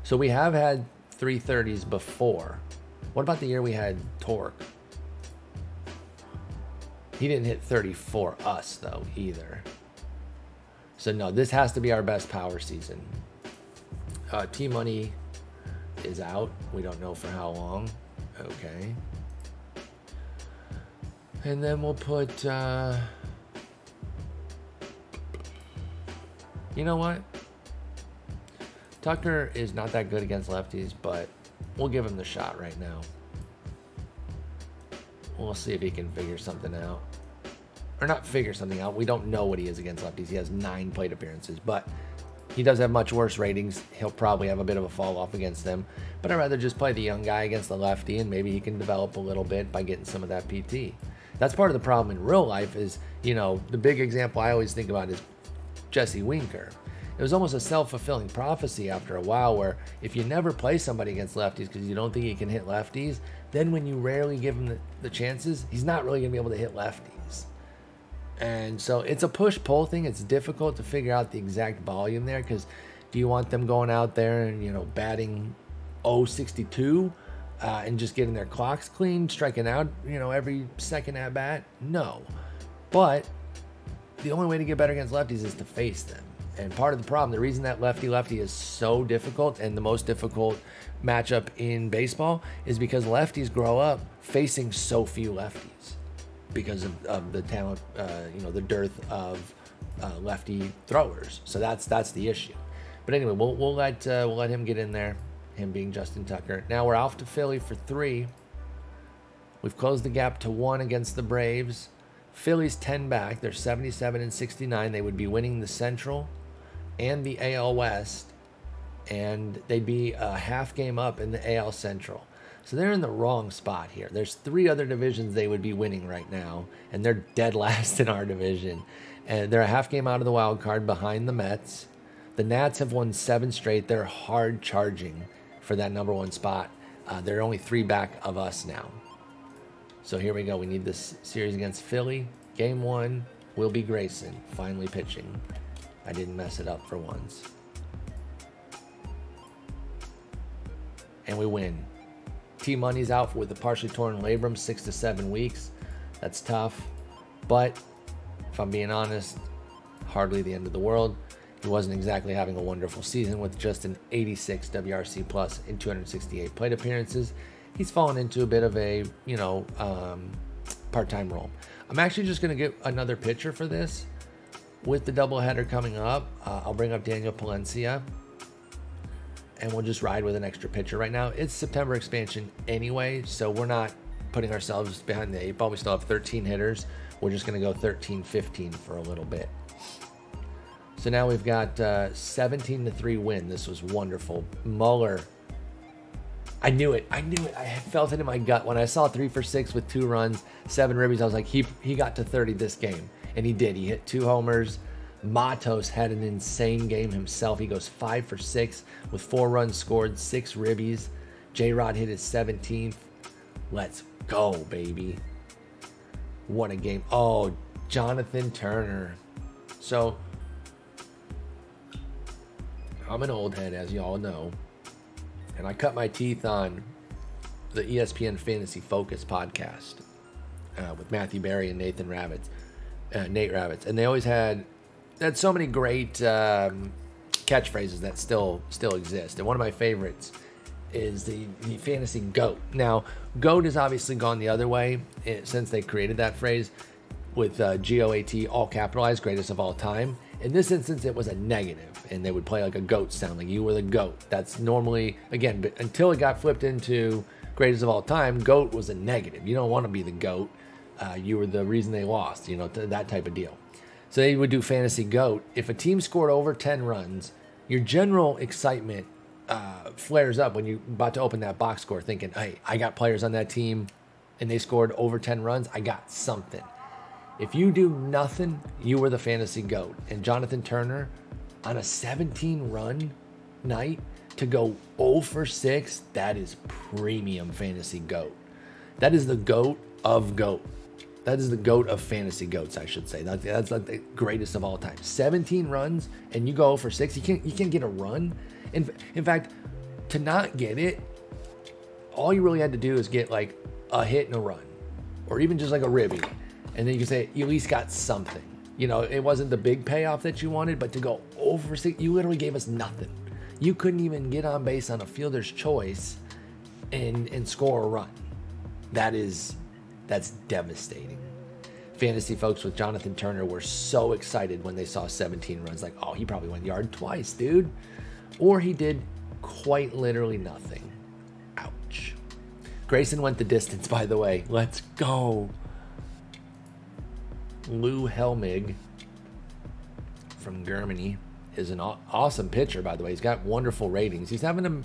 So we have had 330s before. What about the year we had Torque? He didn't hit 30 for us, though, either. So, no, this has to be our best power season. T-Money is out. We don't know for how long. Okay. And then we'll put... You know what? Tucker is not that good against lefties, but we'll give him the shot right now. We'll see if he can figure something out. Or not figure something out. We don't know what he is against lefties. He has 9 plate appearances, but he does have much worse ratings. He'll probably have a bit of a fall off against them. But I'd rather just play the young guy against the lefty, and maybe he can develop a little bit by getting some of that PT. That's part of the problem in real life is, you know, the big example I always think about is Jesse Winker. It was almost a self-fulfilling prophecy after a while where if you never play somebody against lefties because you don't think he can hit lefties, then when you rarely give him the chances, he's not really going to be able to hit lefties. And so it's a push-pull thing. It's difficult to figure out the exact volume there because do you want them going out there and, you know, batting .062 and just getting their clocks clean, striking out, you know, every second at bat? No. But the only way to get better against lefties is to face them. And part of the problem, the reason that lefty-lefty is so difficult and the most difficult matchup in baseball is because lefties grow up facing so few lefties because of the talent, you know, the dearth of lefty throwers. So that's the issue. But anyway, we'll let him get in there, him being Justin Tucker. Now we're off to Philly for 3. We've closed the gap to 1 against the Braves. Philly's 10 back. They're 77 and 69. They would be winning the Central and the AL West, and they'd be a half game up in the AL Central. So they're in the wrong spot here. There's 3 other divisions they would be winning right now, and they're dead last in our division. And they're a half game out of the wild card behind the Mets. The Nats have won 7 straight. They're hard charging for that number 1 spot. They're only 3 back of us now. So here we go. We need this series against Philly. Game 1 will be Grayson finally pitching. I didn't mess it up for once. And we win. T-Money's out with a partially torn labrum, 6 to 7 weeks. That's tough. But if I'm being honest, hardly the end of the world. He wasn't exactly having a wonderful season with just an 86 WRC plus in 268 plate appearances. He's fallen into a bit of a, you know, part-time role. I'm actually just going to get another pitcher for this. With the doubleheader coming up, I'll bring up Daniel Palencia, and we'll just ride with an extra pitcher. Right now, it's September expansion anyway, so we're not putting ourselves behind the 8 ball. We still have 13 hitters. We're just going to go 13-15 for a little bit. So now we've got 17-3 win. This was wonderful. Muller. I knew it. I felt it in my gut. When I saw 3 for 6 with 2 runs, 7 ribbies, I was like, he got to 30 this game. And he did. He hit 2 homers. Matos had an insane game himself. He goes 5 for 6 with 4 runs scored, 6 ribbies. J-Rod hit his 17th. Let's go, baby. What a game. Oh, Jonathan Turner. So, I'm an old head, as you all know. And I cut my teeth on the ESPN Fantasy Focus podcast with Matthew Berry and Nate Ravitz. And they always had so many great catchphrases that still exist. And one of my favorites is the fantasy GOAT. Now, GOAT has obviously gone the other way since they created that phrase with GOAT, all capitalized, greatest of all time. In this instance, it was a negative, and they would play like a GOAT sound, like you were the GOAT. That's normally, again, but until it got flipped into greatest of all time, GOAT was a negative. You don't want to be the GOAT. You were the reason they lost, that type of deal. So they would do fantasy GOAT. If a team scored over 10 runs, your general excitement flares up when you're about to open that box score thinking, hey, I got players on that team and they scored over 10 runs. I got something. If you do nothing, you were the fantasy GOAT. And Jonathan Turner, on a 17-run night, to go 0 for 6, that is premium fantasy GOAT. That is the GOAT of GOAT. That is the GOAT of fantasy GOATs, I should say. That's like the greatest of all time. 17 runs, and you go 0 for 6. You can't get a run. In fact, to not get it, all you really had to do is get like a hit and a run, or even just like a ribby. And then you can say you at least got something. It wasn't the big payoff that you wanted, but to go 0 for 6, you literally gave us nothing. You couldn't even get on base on a fielder's choice and score a run. That's devastating. Fantasy folks with Jonathan Turner were so excited when they saw 17 runs. Like, oh, he probably went yard twice, dude. Or he did quite literally nothing. Ouch. Grayson went the distance, by the way. Let's go. Lou Helmig from Germany is an awesome pitcher, by the way. He's got wonderful ratings. He's having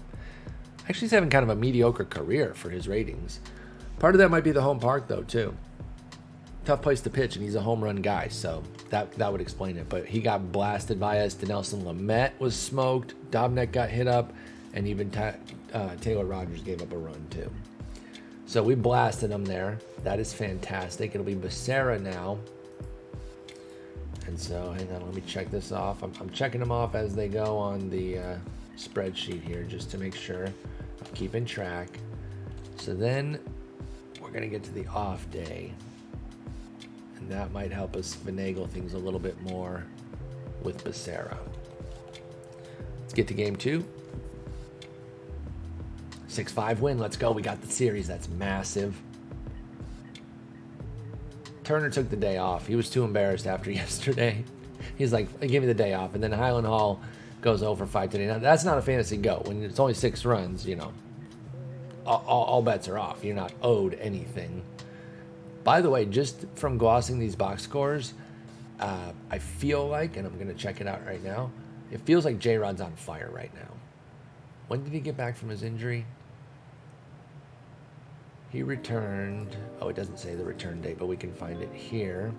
kind of a mediocre career for his ratings. Part of that might be the home park, though, too. Tough place to pitch, and he's a home run guy, so that would explain it. But he got blasted by us. Dinelson Lamet was smoked. Dobnek got hit up, and even Taylor Rogers gave up a run, too. So we blasted him there. That is fantastic. It'll be Becerra now. And so, hang on, let me check this off. I'm checking them off as they go on the spreadsheet here, just to make sure I'm keeping track. So then we're going to get to the off day. And that might help us finagle things a little bit more with Becerra. Let's get to game 2. 6-5 win. Let's go. We got the series. That's massive. Turner took the day off. He was too embarrassed after yesterday. He's like, give me the day off. And then Highland Hall goes 0 for 5 today. Now, that's not a fantasy GOAT. When it's only 6 runs, all bets are off. You're not owed anything. By the way, just from glossing these box scores, I feel like, and I'm going to check it out right now, it feels like J-Rod's on fire right now. When did he get back from his injury? He returned, it doesn't say the return date, but we can find it here.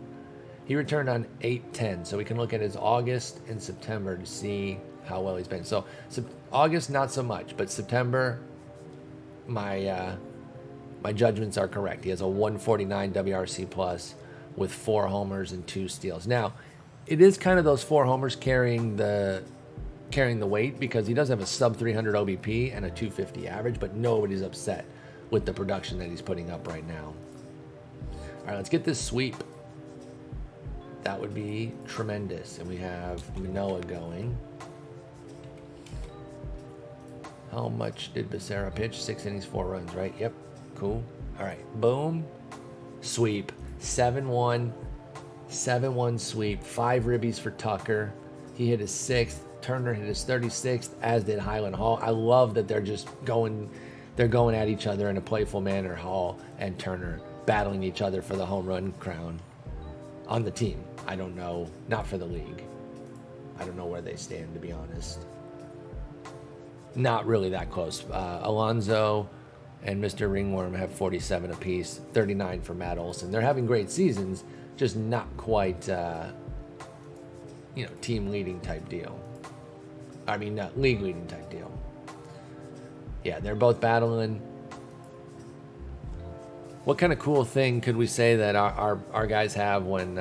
He returned on 8/10, so we can look at his August and September to see how well he's been. So August, not so much, but September, my judgments are correct. He has a 149 WRC plus with 4 homers and 2 steals. Now, it is kind of those 4 homers carrying the weight, because he does have a sub 300 OBP and a 250 average, but nobody's upset with the production that he's putting up right now. All right, let's get this sweep. That would be tremendous. And we have Manoah going. How much did Becerra pitch? 6 innings, 4 runs, right? Yep, cool. All right, boom, sweep. 7-1, 7-1 sweep. 5 ribbies for Tucker. He hit his 6th. Turner hit his 36th, as did Highland Hall. I love that they're just going they're going at each other in a playful manner, Hall and Turner battling each other for the home run crown on the team. I don't know, not for the league. I don't know where they stand, to be honest. Not really that close. Alonso and Mr. Ringworm have 47 apiece, 39 for Matt Olson. They're having great seasons, just not quite, team leading type deal. I mean, not league leading type deal. Yeah, they're both battling. What kind of cool thing could we say that our guys have when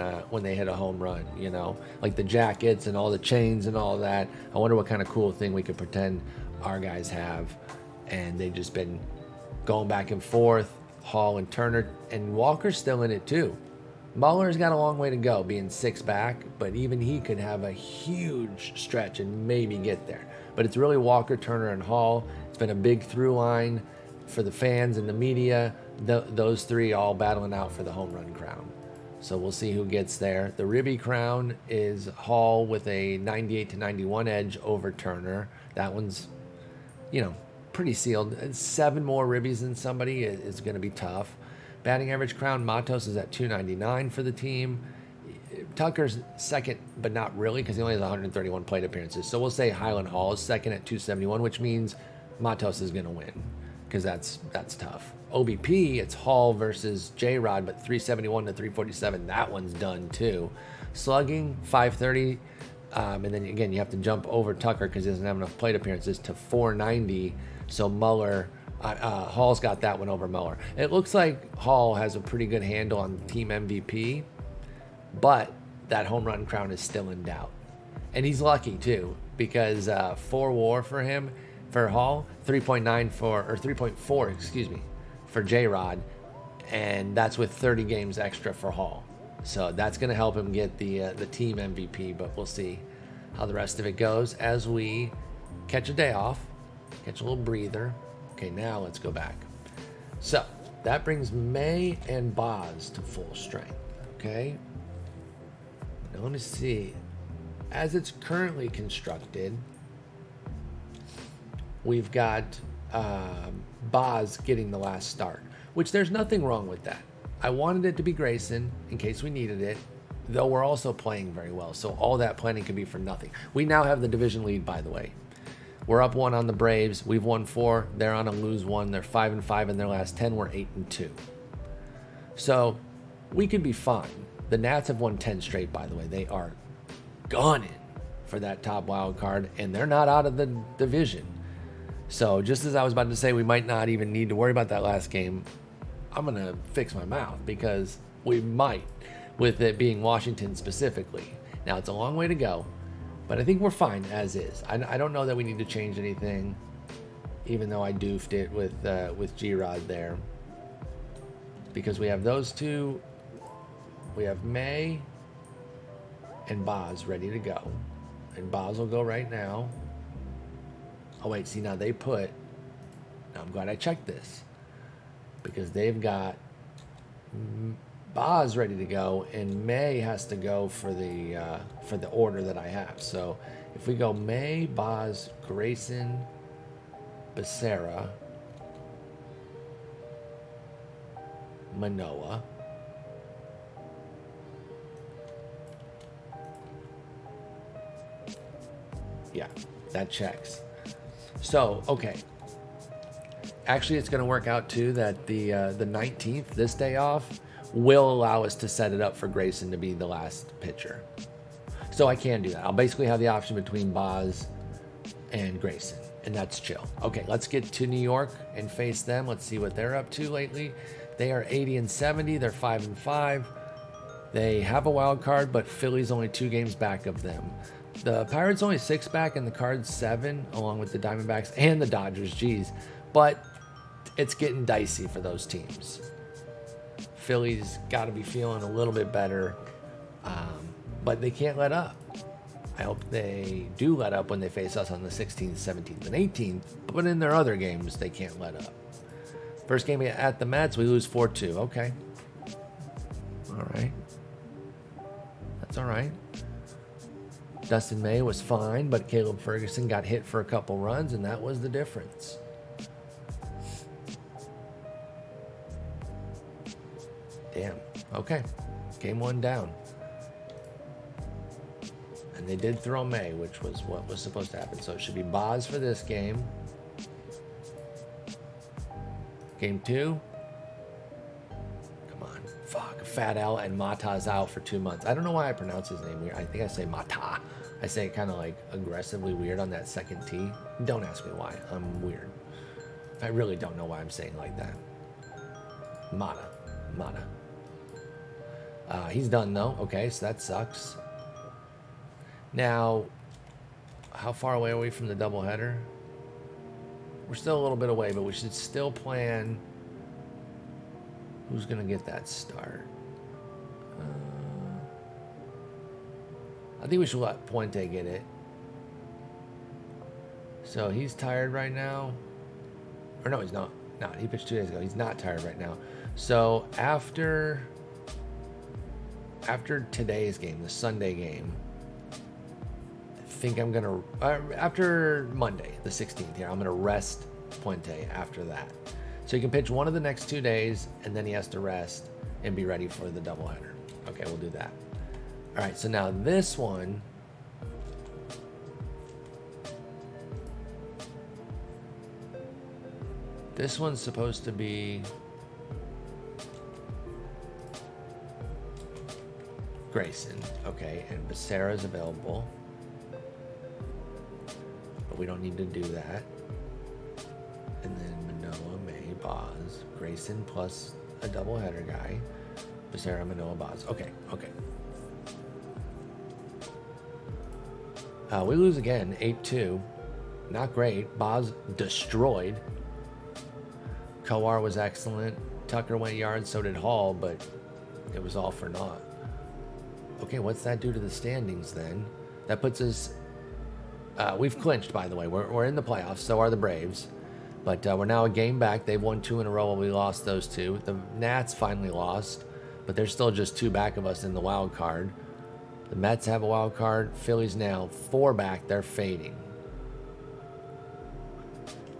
they hit a home run? You know, like the jackets and all the chains and all that. I wonder what kind of cool thing we could pretend our guys have. And they've just been going back and forth. Hall and Turner, and Walker's still in it too. Muller's got a long way to go, being 6 back, but even he could have a huge stretch and maybe get there. But it's really Walker, Turner, and Hall. It's been a big through line for the fans and the media. Those three all battling out for the home run crown. So we'll see who gets there. The Ribby crown is Hall with a 98-91 edge over Turner. That one's, pretty sealed. 7 more Ribbies than somebody is going to be tough. Batting average crown, Matos is at 299 for the team. Tucker's second, but not really, because he only has 131 plate appearances. So we'll say Highland Hall is second at 271, which means Matos is going to win, because that's tough. OBP, it's Hall versus J-Rod, but 371 to 347. That one's done too. Slugging, 530. And then again, you have to jump over Tucker because he doesn't have enough plate appearances to 490. So Muller, Hall's got that one over Muller. It looks like Hall has a pretty good handle on team MVP, but that home run crown is still in doubt. And he's lucky too, because 4 WAR for him, for Hall, 3.4, for J-Rod, and that's with 30 games extra for Hall. So that's going to help him get the team MVP, but we'll see how the rest of it goes as we catch a day off, catch a little breather. Okay, now let's go back. So that brings May and Boz to full strength. Okay. Now let me see. As it's currently constructed, we've got Boz getting the last start, which there's nothing wrong with that. I wanted it to be Grayson in case we needed it, though we're also playing very well, so all that planning could be for nothing. We now have the division lead, by the way. We're up 1 on the Braves. We've won 4. They're on a lose 1. They're 5-5 in their last 10. We're 8-2. So we could be fine. The Nats have won 10 straight, by the way. They are gunning for that top wild card, and they're not out of the division. So just as I was about to say we might not even need to worry about that last game, I'm going to fix my mouth, because we might, with it being Washington specifically. Now, it's a long way to go, but I think we're fine as is. I don't know that we need to change anything, even though I doofed it with G-Rod there. Because we have those two. We have May and Boz ready to go. And Boz will go right now. Oh, wait, see, now they put... Now, I'm glad I checked this, because they've got Boz ready to go, and May has to go for the order that I have. So if we go May, Boz, Grayson, Becerra, Manoa, yeah, that checks. So okay. Actually, it's going to work out too that the 19th, this day off, will allow us to set it up for Grayson to be the last pitcher. So I can do that. I'll basically have the option between Boz and Grayson, and that's chill. Okay, let's get to New York and face them. Let's see what they're up to lately. They are 80-70. They're 5-5. They have a wild card, but Philly's only 2 games back of them. The Pirates only 6 back, and the Cards 7, along with the Diamondbacks and the Dodgers. Geez, but it's getting dicey for those teams. Philly's got to be feeling a little bit better, but they can't let up. I hope they do let up when they face us on the 16th, 17th, and 18th, but in their other games, they can't let up. First game at the Mets, we lose 4-2. Okay. All right. That's all right. Dustin May was fine, but Caleb Ferguson got hit for a couple runs, and that was the difference. Okay. Game 1 down. And they did throw May, which was what was supposed to happen. So it should be Boz for this game. Game 2. Come on. Fuck. Fat Al and Mata's out for 2 months. I don't know why I pronounce his name weird. I think I say Mata. I say it kind of like aggressively weird on that second T. Don't ask me why. I'm weird. I really don't know why I'm saying like that. Mata. He's done though. Okay, so that sucks. Now, how far away are we from the doubleheader? We're still a little bit away, but we should still plan who's going to get that start. I think we should let Puente get it. So he's tired right now. Or no, he's not. He pitched 2 days ago. He's not tired right now. So after today's game, the Sunday game, I think I'm going to, after Monday, the 16th here, I'm going to rest Puente after that. So he can pitch one of the next 2 days, and then he has to rest and be ready for the doubleheader. Okay, we'll do that. All right, so now this one, one's supposed to be Grayson, okay, and Becerra's available, but we don't need to do that. And then Manoah, May, Boz, Grayson plus a doubleheader guy, Becerra, Manoah, Boz. Okay. We lose again, 8-2. Not great. Boz destroyed. Kowar was excellent. Tucker went yards, so did Hall, but it was all for naught. Okay, what's that do to the standings then? That puts us... we've clinched, by the way. We're in the playoffs, so are the Braves. But we're now a game back. They've won 2 in a row while we lost those 2. The Nats finally lost, but they're still just 2 back of us in the wild card. The Mets have a wild card. Phillies now 4 back. They're fading.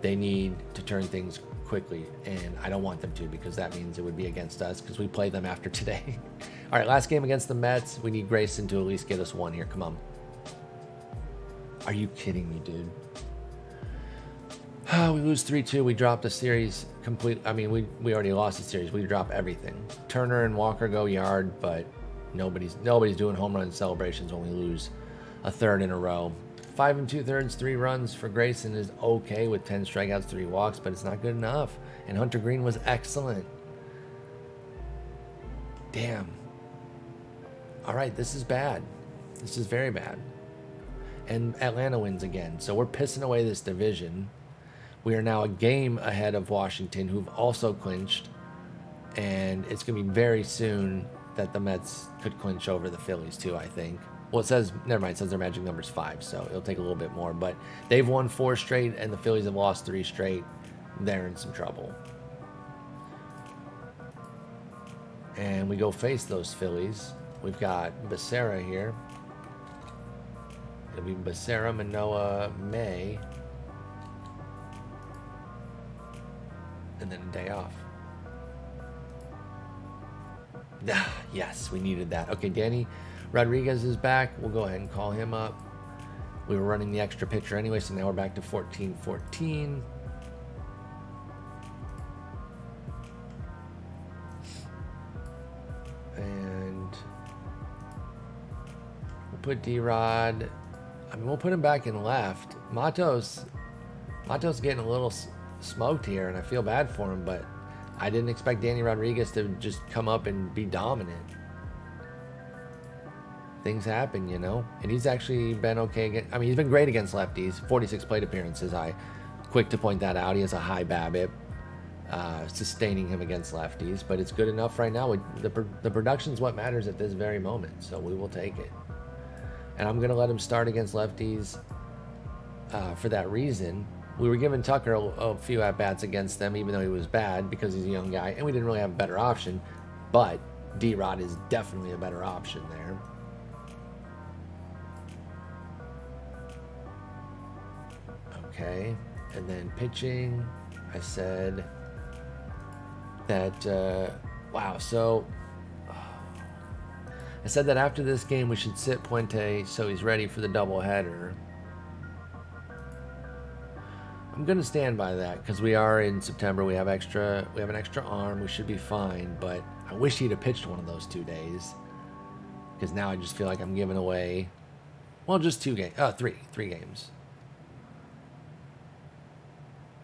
They need to turn things quickly, and I don't want them to because that means it would be against us because we play them after today. All right, last game against the Mets. We need Grayson to at least get us 1 here. Come on. Are you kidding me, dude? We lose 3-2. We dropped the series complete. I mean, we already lost the series. We drop everything. Turner and Walker go yard, but nobody's doing home run celebrations when we lose a third in a row. 5 2/3, 3 runs for Grayson is okay with 10 strikeouts, 3 walks, but it's not good enough. And Hunter Green was excellent. Damn. All right, this is bad. This is very bad. And Atlanta wins again, so we're pissing away this division. We are now a game ahead of Washington, who've also clinched, and it's going to be very soon that the Mets could clinch over the Phillies too, I think. Well, it says, never mind, it says their magic number's 5, so it'll take a little bit more, but they've won 4 straight, and the Phillies have lost 3 straight. They're in some trouble. And we go face those Phillies. We've got Becerra here. It'll be Becerra, Manoah, May, and then a day off. Yes, we needed that. Okay, Danny Rodriguez is back. We'll go ahead and call him up. We were running the extra pitcher anyway, so now we're back to 14-14. And we'll put D-Rod. I mean, we'll put him back in left. Mato's getting a little smoked here, and I feel bad for him, but I didn't expect Danny Rodriguez to just come up and be dominant. Things happen, you know, and he's actually been okay. I mean, he's been great against lefties. 46 plate appearances. Quick to point that out. He has a high BABIP, sustaining him against lefties, but it's good enough right now. The production's what matters at this very moment, so we will take it. And I'm gonna let him start against lefties for that reason. We were giving Tucker a few at-bats against them, even though he was bad because he's a young guy, and we didn't really have a better option, but D-Rod is definitely a better option there. Okay, and then pitching, I said that, wow, so I said that after this game we should sit Puente so he's ready for the doubleheader. I'm gonna stand by that because we are in September. We have an extra arm. We should be fine. But I wish he'd have pitched one of those 2 days because now I just feel like I'm giving away. Well, just 2 games. Three games.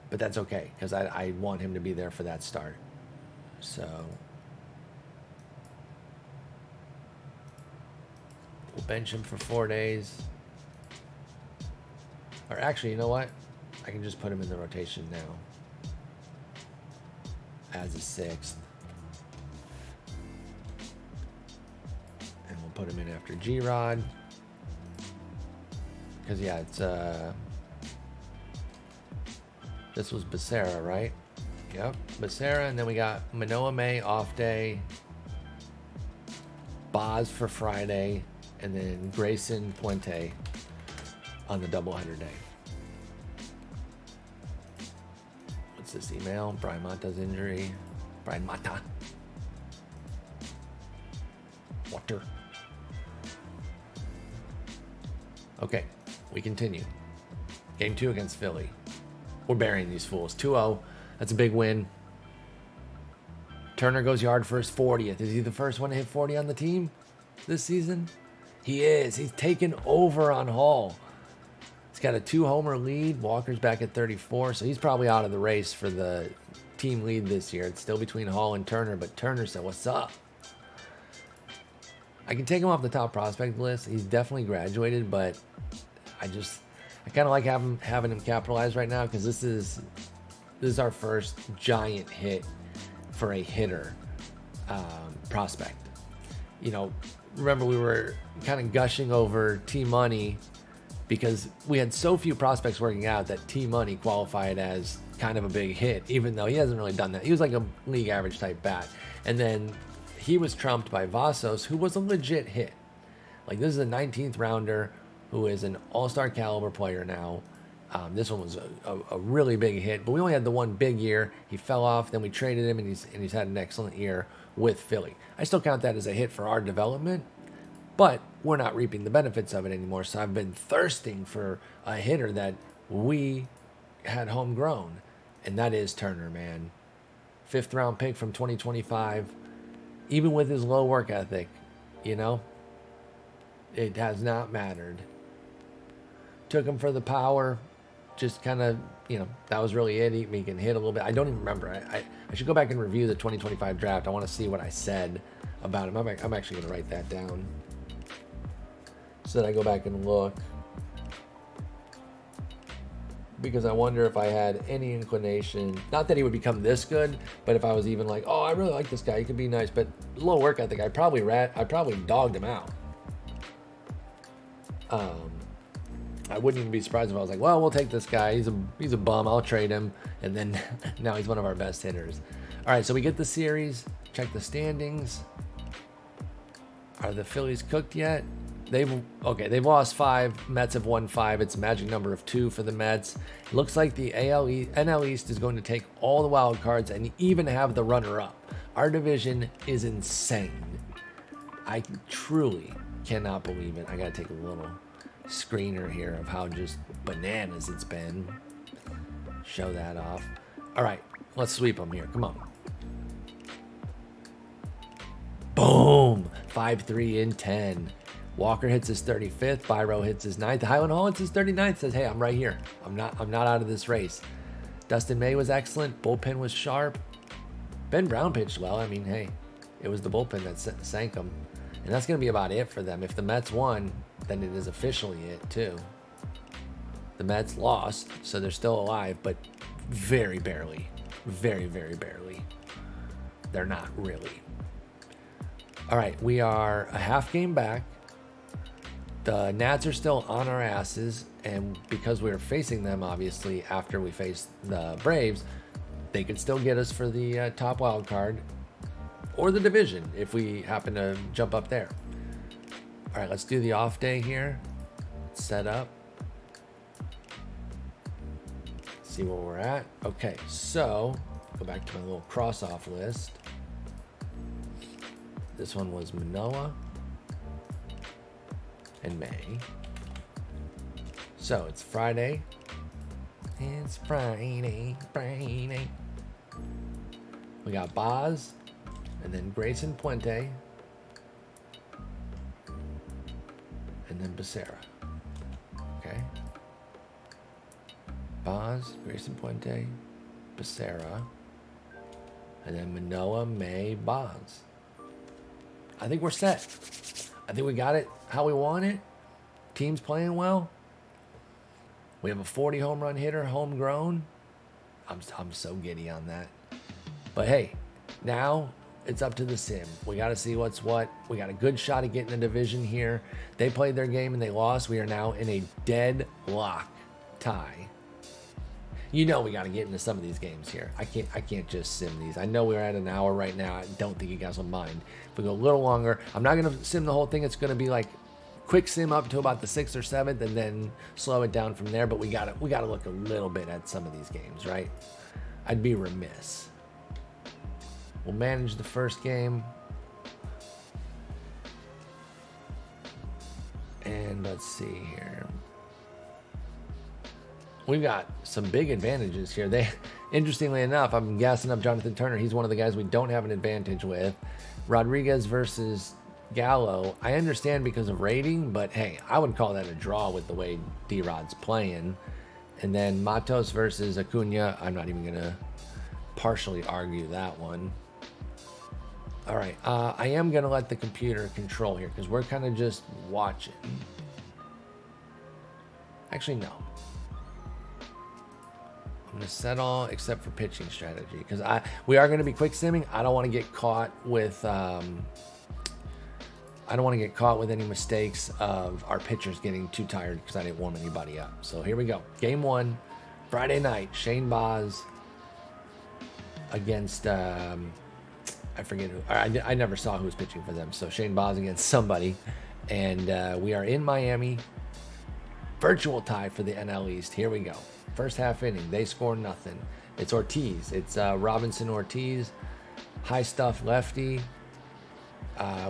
But that's okay because I want him to be there for that start. So we'll bench him for 4 days. Or actually, you know what? I can just put him in the rotation now as a 6th. And we'll put him in after G-Rod. Because, yeah, it's... this was Becerra, right? Yep, Becerra. And then we got Manoa May off day. Boz for Friday. And then Grayson Puente on the doubleheader day. This email, Brian Mata's injury. Brian Mata. Water. Okay, we continue. Game 2 against Philly. We're burying these fools. 2-0. That's a big win. Turner goes yard for his 40th. Is he the first one to hit 40 on the team this season? He is. He's taken over on Hall. He's got a 2-homer lead. Walker's back at 34, so he's probably out of the race for the team lead this year. It's still between Hall and Turner, but Turner said, "What's up?" I can take him off the top prospect list. He's definitely graduated, but I kind of like having him capitalized right now because this is our first giant hit for a hitter prospect. You know, remember we were kind of gushing over T-Money because we had so few prospects working out that T-Money qualified as kind of a big hit, even though he hasn't really done that. He was like a league average type bat. And then he was trumped by Vasos, who was a legit hit. Like, this is a 19th rounder who is an all-star caliber player now. This one was a really big hit, but we only had the one big year. He fell off, then we traded him, and he's had an excellent year with Philly. I still count that as a hit for our development, but we're not reaping the benefits of it anymore. So I've been thirsting for a hitter that we had homegrown, and that is Turner, man. 5th round pick from 2025. Even with his low work ethic, you know, it has not mattered. Took him for the power. Just kind of, you know, that was really it. He can hit a little bit. I don't even remember. I should go back and review the 2025 draft. I want to see what I said about him. I'm actually going to write that down so that I go back and look, because I wonder if I had any inclination, not that he would become this good, but if I was even like, oh, I really like this guy, he could be nice, but low work ethic, I probably dogged him out. I wouldn't even be surprised if I was like, well, we'll take this guy. He's a bum. I'll trade him. And then now he's one of our best hitters. All right, so we get the series. Check the standings. Are the Phillies cooked yet? They've lost 5. Mets have won 5. It's a magic number of 2 for the Mets. It looks like the NL East is going to take all the wild cards and even have the runner-up. Our division is insane. I truly cannot believe it. I got to take a little screener here of how just bananas it's been. Show that off. All right, let's sweep them here. Come on. Boom. 5-3 in 10. Walker hits his 35th. Byro hits his 9th. Highland Hall hits his 39th. Says, hey, I'm right here. I'm not out of this race. Dustin May was excellent. Bullpen was sharp. Ben Brown pitched well. I mean, hey, it was the bullpen that sank him. And that's going to be about it for them. If the Mets won, then it is officially it, too. The Mets lost, so they're still alive, but very barely. Very, very barely. They're not really. All right, we are a half game back. The Nats are still on our asses, and because we were facing them, obviously, after we faced the Braves, they could still get us for the top wild card or the division if we happen to jump up there. All right, let's do the off day here. Set up. See where we're at. Okay, so go back to my little cross-off list. This one was Manoa. and May. So it's Friday. It's Friday. We got Boz, and then Grayson Puente, and then Becerra. Okay. Boz, Grayson Puente, Becerra, and then Manoah, May, Boz. I think we're set. I think we got it how we want it. Team's playing well. We have a 40 home run hitter, homegrown. I'm so giddy on that. But hey, now it's up to the sim. We got to see what's what. We got a good shot at getting the division here. They played their game and they lost. We are now in a deadlock tie. You know we got to get into some of these games here. I can't just sim these. I know we're at an hour right now. I don't think you guys will mind. If we go a little longer, I'm not going to sim the whole thing. It's going to be like quick sim up to about the 6th or 7th and then slow it down from there. But we got to look a little bit at some of these games, right? I'd be remiss. We'll manage the first game. And let's see here. We've got some big advantages here. Interestingly enough, I'm gassing up Jonathan Turner. He's one of the guys we don't have an advantage with. Rodriguez versus Gallo. I understand because of rating, but hey, I would call that a draw with the way D-Rod's playing. And then Matos versus Acuna. I'm not even going to partially argue that one. All right, I am going to let the computer control here because we're kind of just watching. Actually, no. I'm going to set all except for pitching strategy because we are going to be quick simming. I don't want to get caught with any mistakes of our pitchers getting too tired because I didn't warm anybody up. So here we go. Game 1, Friday night. Shane Baz against I forget who. I never saw who was pitching for them. So Shane Baz against somebody. And we are in Miami. Virtual tie for the NL East. Here we go. First half inning. They score nothing. It's Ortiz. It's Robinson Ortiz. High stuff lefty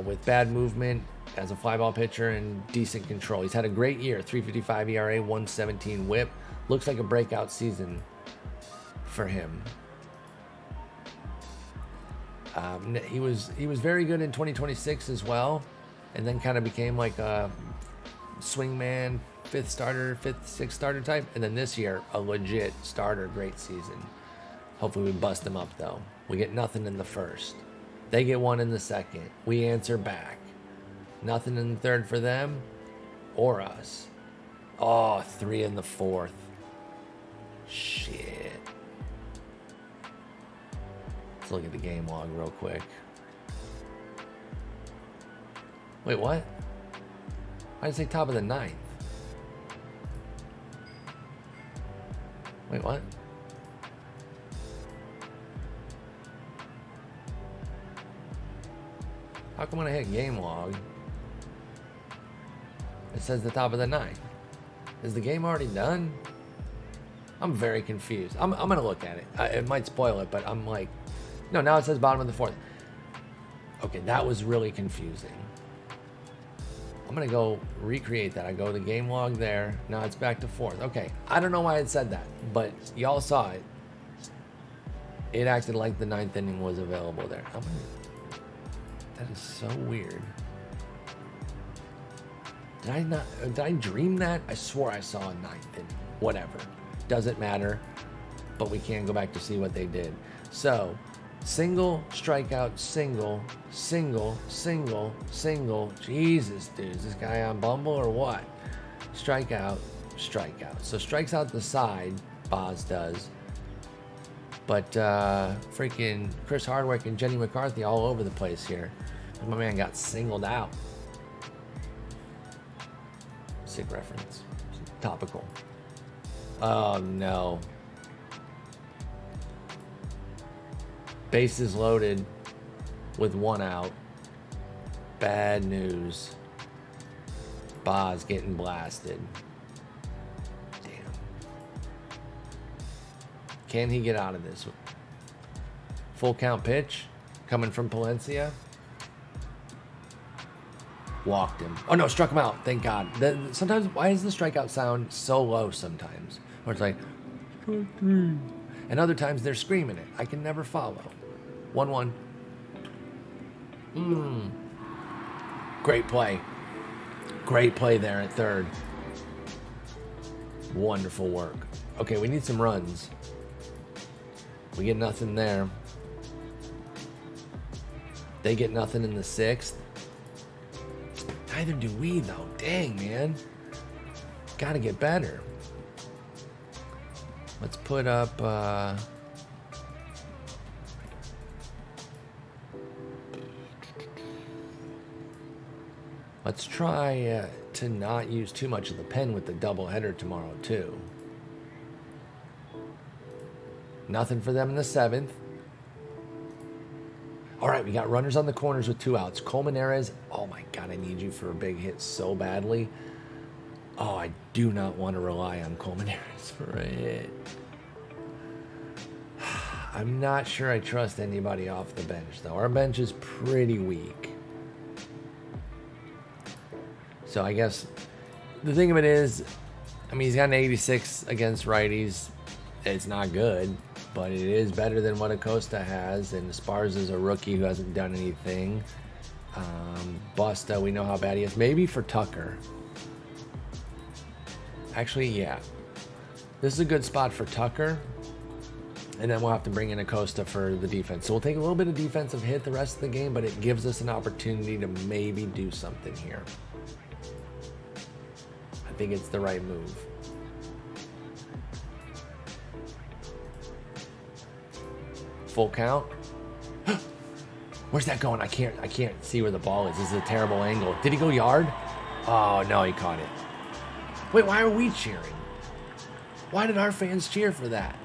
with bad movement as a fly ball pitcher and decent control. He's had a great year. 3.55 ERA, 117 whip. Looks like a breakout season for him. He was very good in 2026 as well, and then kind of became like a swingman, fifth, sixth starter type. And then this year, a legit starter, great season. Hopefully we bust him up though. We get nothing in the first. They get one in the second. We answer back. Nothing in the third for them or us. Oh, 3 in the fourth. Shit. Let's look at the game log real quick. Wait, what? Why did it say top of the 9th? Wait, what? How come when I hit game log, it says the top of the 9th? Is the game already done? I'm very confused. I'm going to look at it. It might spoil it, but I'm like, no, now it says bottom of the 4th. Okay, that was really confusing. I'm going to go recreate that. I go to the game log there. Now it's back to 4th. Okay, I don't know why it said that, but y'all saw it. It acted like the 9th inning was available there. That is so weird. Did I dream that? I swore I saw a 9th inning. Whatever. Doesn't matter. But we can go back to see what they did. So, single, strikeout, single, single, single, single. Jesus, dude. Is this guy on Bumble or what? Strikeout, strikeout. So strikes out the side, Boz does. But freaking Chris Hardwick and Jenny McCarthy all over the place here. My man got singled out. Sick reference. Topical. Oh no. Bases loaded with 1 out. Bad news. Boz getting blasted. Damn. Can he get out of this? Full count pitch coming from Palencia. Walked him. Oh no, struck him out. Thank God. Sometimes, why does the strikeout sound so low sometimes? Where it's like, strike 3. And other times they're screaming it. I can never follow. 1-1. Great play. Great play there at third. Wonderful work. Okay, we need some runs. We get nothing there. They get nothing in the 6th. Neither do we, though. Dang, man. Gotta get better. Let's put up... Let's try to not use too much of the pen with the doubleheader tomorrow, too. Nothing for them in the 7th. All right, we got runners on the corners with 2 outs. Colmenares, oh my God, I need you for a big hit so badly. Oh, I do not want to rely on Colmenares for a hit. I'm not sure I trust anybody off the bench, though. Our bench is pretty weak. So I guess the thing of it is, I mean, he's got an 86 against righties. It's not good, but it is better than what Acosta has. And Esparza's a rookie who hasn't done anything. Busta, we know how bad he is. Maybe for Tucker. Actually, yeah. This is a good spot for Tucker. And then we'll have to bring in Acosta for the defense. So we'll take a little bit of defensive hit the rest of the game, but it gives us an opportunity to maybe do something here. I think it's the right move. Full count. Where's that going? I can't see where the ball is. This is a terrible angle. Did he go yard? Oh no, he caught it. Wait, why are we cheering? Why did our fans cheer for that?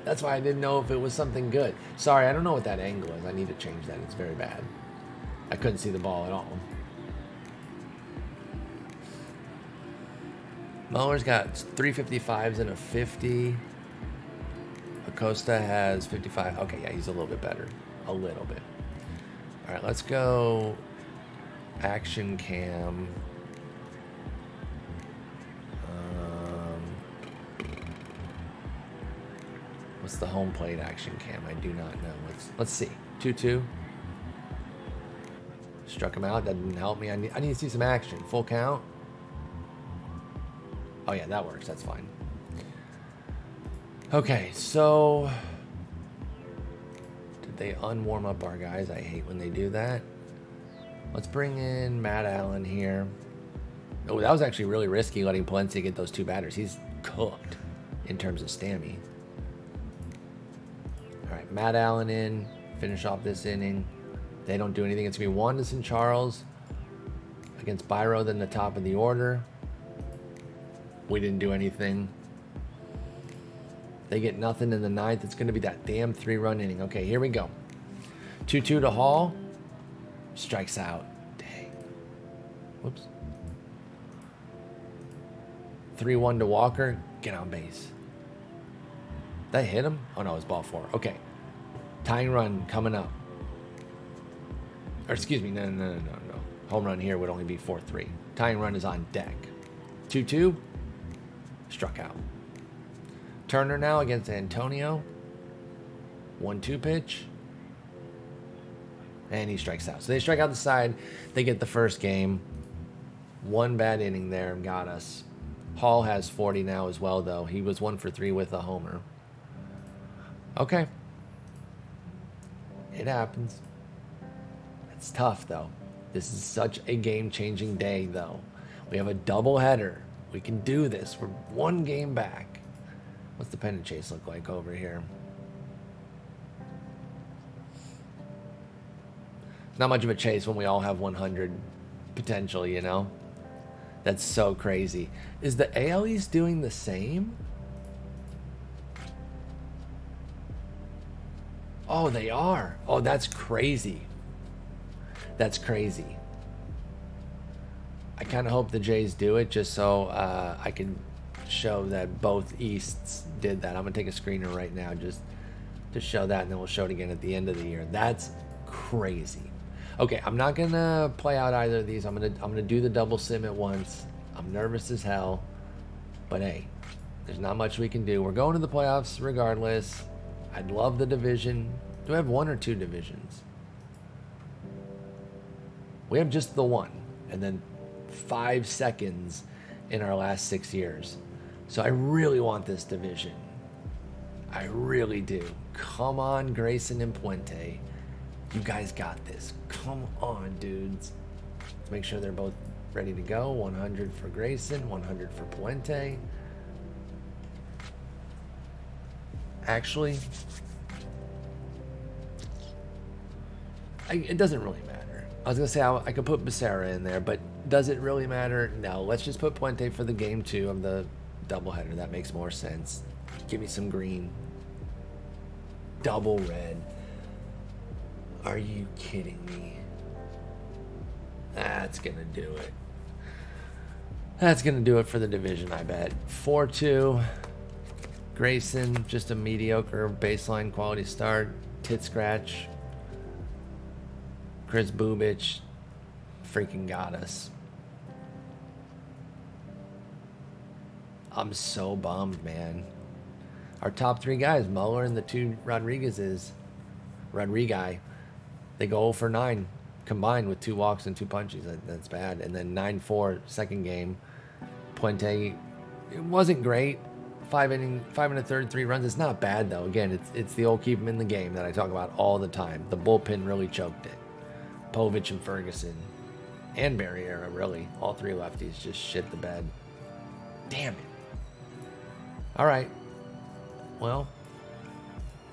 That's why I didn't know if it was something good. Sorry, I don't know what that angle is. I need to change that. It's very bad. I couldn't see the ball at all. Muller's got 355s and a 50. Acosta has 55. Okay, yeah, he's a little bit better. A little bit. All right, let's go action cam. What's the home plate action cam? I do not know. Let's see. 2-2. Struck him out. That didn't help me. I need to see some action. Full count. Oh yeah, that works. That's fine. Okay, so did they unwarm up our guys? I hate when they do that. Let's bring in Matt Allen here. Oh, that was actually really risky letting Palencia get those 2 batters. He's cooked in terms of Stammy. All right, Matt Allen in. Finish off this inning. They don't do anything. It's going to be Wanderson Charles against Byro, then the top of the order. We didn't do anything. They get nothing in the 9th. It's going to be that damn 3-run inning. Okay, here we go. 2-2 to Hall. Strikes out. Dang. Whoops. 3-1 to Walker. Get on base. Did I hit him? Oh, no, it's ball 4. Okay. Tying run coming up. Or excuse me. No. Home run here would only be 4-3. Tying run is on deck. 2-2. Struck out. Turner now against Antonio. 1-2 pitch. And he strikes out. So they strike out the side. They get the first game. 1 bad inning there and got us. Hall has 40 now as well, though. He was 1 for 3 with a homer. Okay. It happens. It's tough, though. This is such a game-changing day, though. We have a doubleheader. We can do this. We're 1 game back. What's the pennant chase look like over here? Not much of a chase when we all have 100 potential, you know? That's so crazy. Is the AL East doing the same? Oh, they are. Oh, that's crazy. That's crazy. I kind of hope the Jays do it just so I can show that both Easts did that. I'm going to take a screener right now just to show that, and then we'll show it again at the end of the year. That's crazy. Okay, I'm not gonna play out either of these. I'm gonna do the double sim at once. I'm nervous as hell, but hey, there's not much we can do. We're going to the playoffs regardless. I'd love the division. Do I have 1 or 2 divisions? We have just the one, and then 5 seconds in our last 6 years. So I really want this division. I really do. Come on, Grayson and Puente. You guys got this. Come on, dudes. Let's make sure they're both ready to go. 100 for Grayson, 100 for Puente. Actually, it doesn't really matter. I was going to say I could put Becerra in there, but does it really matter? No. Let's just put Puente for the game 2 of the doubleheader. That makes more sense. Give me some green. Double red. Are you kidding me? That's going to do it. That's going to do it for the division, I bet. 4-2. Grayson, just a mediocre baseline quality start. Tit scratch. Chris Bubich freaking got us. I'm so bummed, man. Our top 3 guys, Muller and the 2 Rodriguez, they go 0 for 9 combined with 2 walks and 2 punches. That's bad. And then 9-4 second game. Puente, it wasn't great. 5 and a third, 3 runs. It's not bad though. Again, it's the old keep him in the game that I talk about all the time. The bullpen really choked it. Povich and Ferguson and Barriera, really, all 3 lefties just shit the bed. Damn it. All right. Well,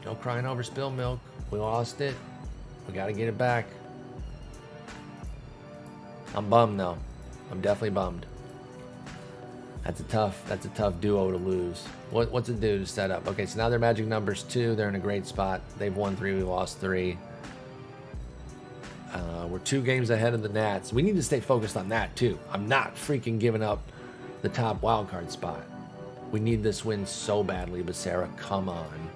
no crying over spilled milk. We lost it. We got to get it back. I'm bummed though. I'm definitely bummed. That's a tough duo to lose. What's it do to set up? Okay, so now their magic number's 2. They're in a great spot. They've won 3. We lost 3. We're 2 games ahead of the Nats. We need to stay focused on that too. I'm not freaking giving up the top wildcard spot. We need this win so badly, Becerra. Come on.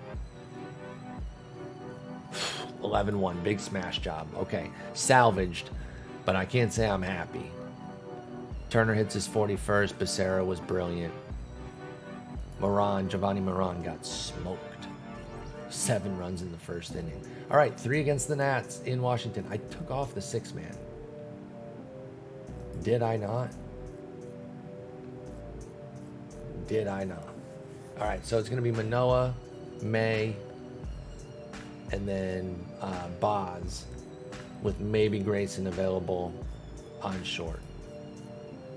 11-1. Big smash job. Okay. Salvaged, but I can't say I'm happy. Turner hits his 41st. Becerra was brilliant. Giovanni Moran got smoked. 7 runs in the first inning. All right, 3 against the Nats in Washington. I took off the 6-man. Did I not? Did I not? All right, so it's going to be Manoah, May, and then Boz with maybe Grayson available on short.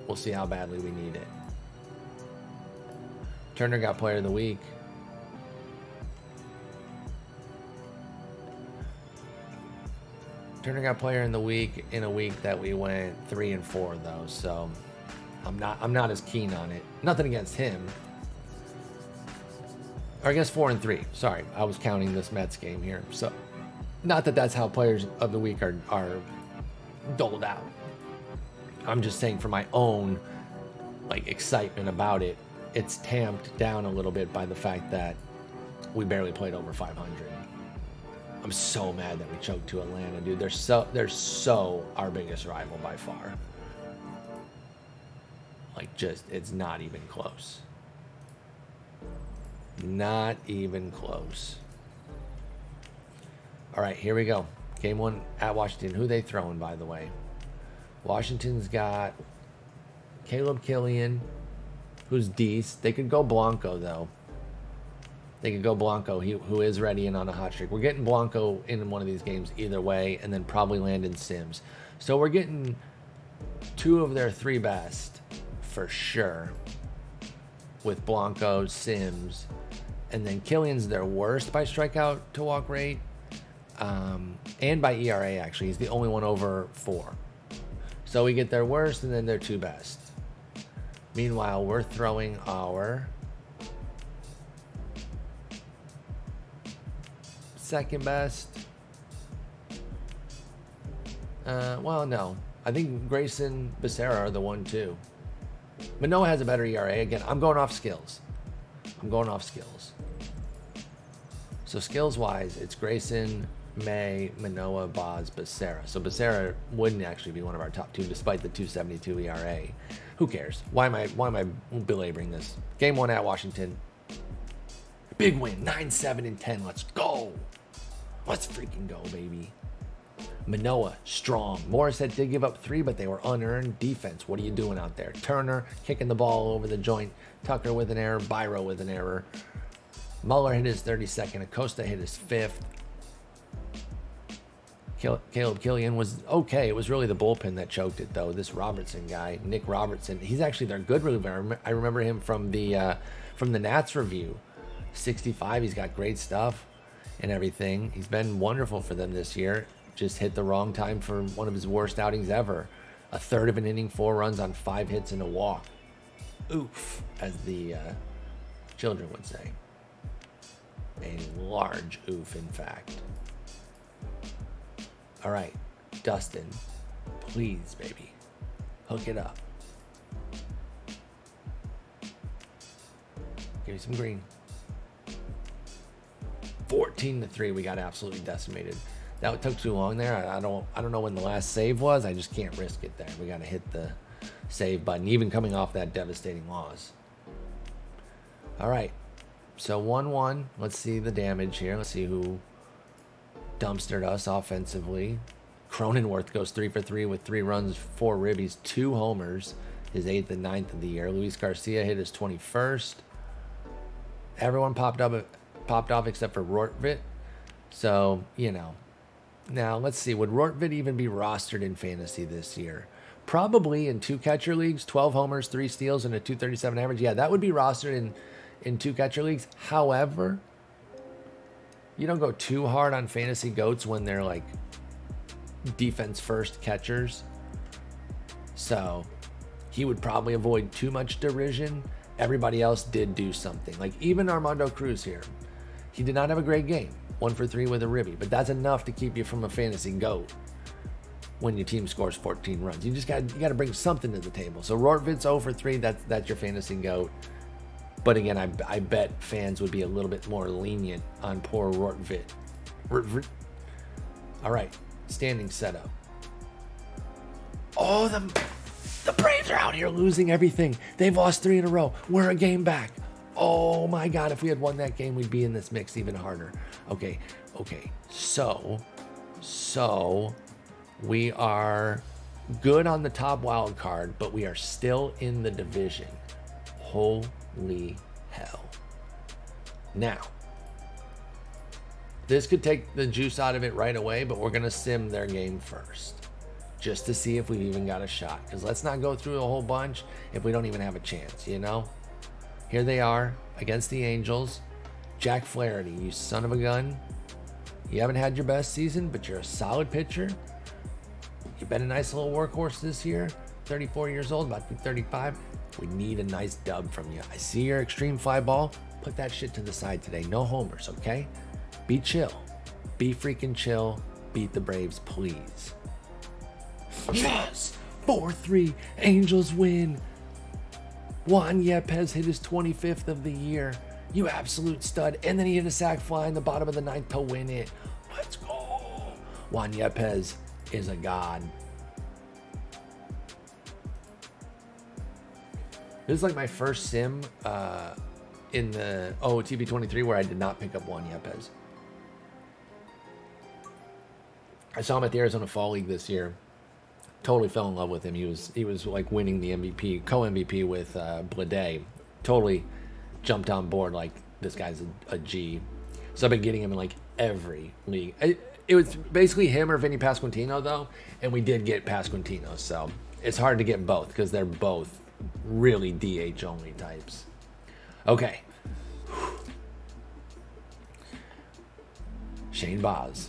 We'll see how badly we need it. Turner got player of the week. Turner got player in the week in a week that we went 3-4 though, so I'm not as keen on it. Nothing against him. Or I guess 4-3. Sorry, I was counting this Mets game here. So not that that's how players of the week are doled out. I'm just saying for my own excitement about it, it's tamped down a little bit by the fact that we barely played over 500. I'm so mad that we choked to Atlanta, dude. They're so our biggest rival by far. It's not even close. Not even close. All right, here we go. Game 1 at Washington. Who they throwing, by the way? Washington's got Caleb Killian, who's decent. They could go Blanco, though. They could go Blanco, who is ready and on a hot streak. We're getting Blanco in one of these games either way, and then probably Landon Sims. So we're getting 2 of their 3 best for sure with Blanco, Sims, and then Killian's their worst by strikeout to walk rate and by ERA, actually. He's the only one over 4. So we get their worst and then their 2 best. Meanwhile, we're throwing our second best. Well, no. I think Grayson, Becerra are the 1-2. Manoah has a better ERA. Again, I'm going off skills. So skills-wise, it's Grayson, May, Manoah, Boz, Becerra. So Becerra wouldn't actually be one of our top 2 despite the 2.72 ERA. Who cares? Why am I belaboring this? Game 1 at Washington. Big win, 9-7-10. Let's go. Let's freaking go, baby. Manoah, strong. Morissette did give up 3, but they were unearned. Defense, what are you doing out there? Turner kicking the ball over the joint. Tucker with an error. Byro with an error. Muller hit his 32nd. Acosta hit his 5th. Caleb Killian was okay. It was really the bullpen that choked it, though. This Robertson guy, Nick Robertson, he's actually their good reliever. I remember him from the Nats review. 65. He's got great stuff and everything. He's been wonderful for them this year. Just hit the wrong time for one of his worst outings ever. A third of an inning, 4 runs on 5 hits and a walk. Oof, as the children would say. A large oof, in fact. All right, Dustin, please, baby, hook it up. Give me some green. 14-3, we got absolutely decimated. That took too long there. I don't know when the last save was. I just can't risk it there. We got to hit the save button, even coming off that devastating loss. All right, so 1-1. Let's see the damage here. Let's see who dumpstered us offensively. Cronenworth goes 3 for 3 with 3 runs, 4 ribbies, 2 homers, his 8th and 9th of the year. Luis Garcia hit his 21st. Everyone popped off except for Rortvit. So, you know. Now, let's see. Would Rortvit even be rostered in fantasy this year? Probably in 2 catcher leagues, 12 homers, 3 steals, and a 237 average. Yeah, that would be rostered in 2 catcher leagues. However, you don't go too hard on fantasy goats when they're like defense first catchers. So he would probably avoid too much derision. Everybody else did do something. Like even Armando Cruz here. He did not have a great game. 1 for 3 with a ribby. But that's enough to keep you from a fantasy goat when your team scores 14 runs. You gotta bring something to the table. So Rortvit's 0 for 3. That's your fantasy goat. But again, I bet fans would be a little bit more lenient on poor Rortvit. All right, standing setup. Oh, the Braves are out here losing everything. They've lost 3 in a row. We're a game back. Oh my God, if we had won that game, we'd be in this mix even harder. Okay. So we are good on the top wild card, but we are still in the division. Holy hell. Now, this could take the juice out of it right away, but we're going to sim their game first just to see if we've even got a shot. Because let's not go through a whole bunch if we don't even have a chance, you know? Here they are against the Angels. Jack Flaherty, you son of a gun. You haven't had your best season, but you're a solid pitcher. You've been a nice little workhorse this year. 34 years old, about to be 35. We need a nice dub from you. I see your extreme fly ball. Put that shit to the side today. No homers, okay? Be chill. Be freaking chill. Beat the Braves, please. Yes! 4-3. Angels win. Juan Yepez hit his 25th of the year. You absolute stud. And then he hit a sac fly in the bottom of the 9th to win it. Let's go. Juan Yepez is a god. This is like my first sim in the OOTP 23 where I did not pick up Juan Yepez. I saw him at the Arizona Fall League this year. Totally fell in love with him. He was like winning the MVP, co-MVP with Blade. Totally jumped on board like this guy's a G. So I've been getting him in like every league. It was basically him or Vinny Pasquantino though, and we did get Pasquantino. So it's hard to get both because they're both really DH only types. Okay. Shane Baz,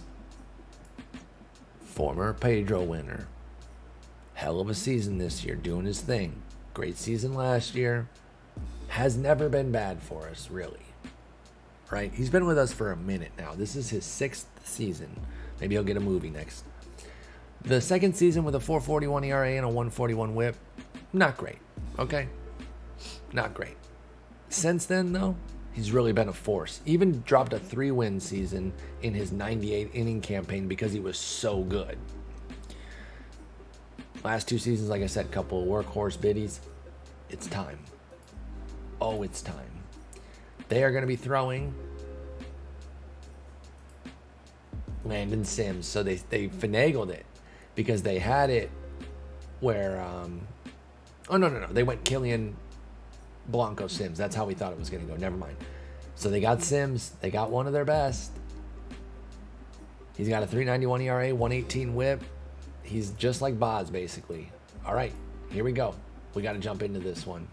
former Pedro winner. Hell of a season this year, doing his thing. Great season last year. Has never been bad for us, really. Right? He's been with us for a minute now. This is his 6th season. Maybe he'll get a movie next. The 2nd season with a 4.41 ERA and a 1.41 WHIP. Not great. Okay? Not great. Since then, though, He's really been a force. Even dropped a 3-win season in his 98-inning campaign because he was so good. Last 2 seasons, like I said, a couple of workhorse biddies. It's time. Oh, it's time. They are going to be throwing Landon Sims. So they finagled it because they had it where... oh, no. They went Killian Blanco Sims. That's how we thought it was going to go. Never mind. So they got Sims. They got one of their best. He's got a 3.91 ERA, 118 WHIP. He's just like Boz, basically. All right, here we go. We got to jump into this one.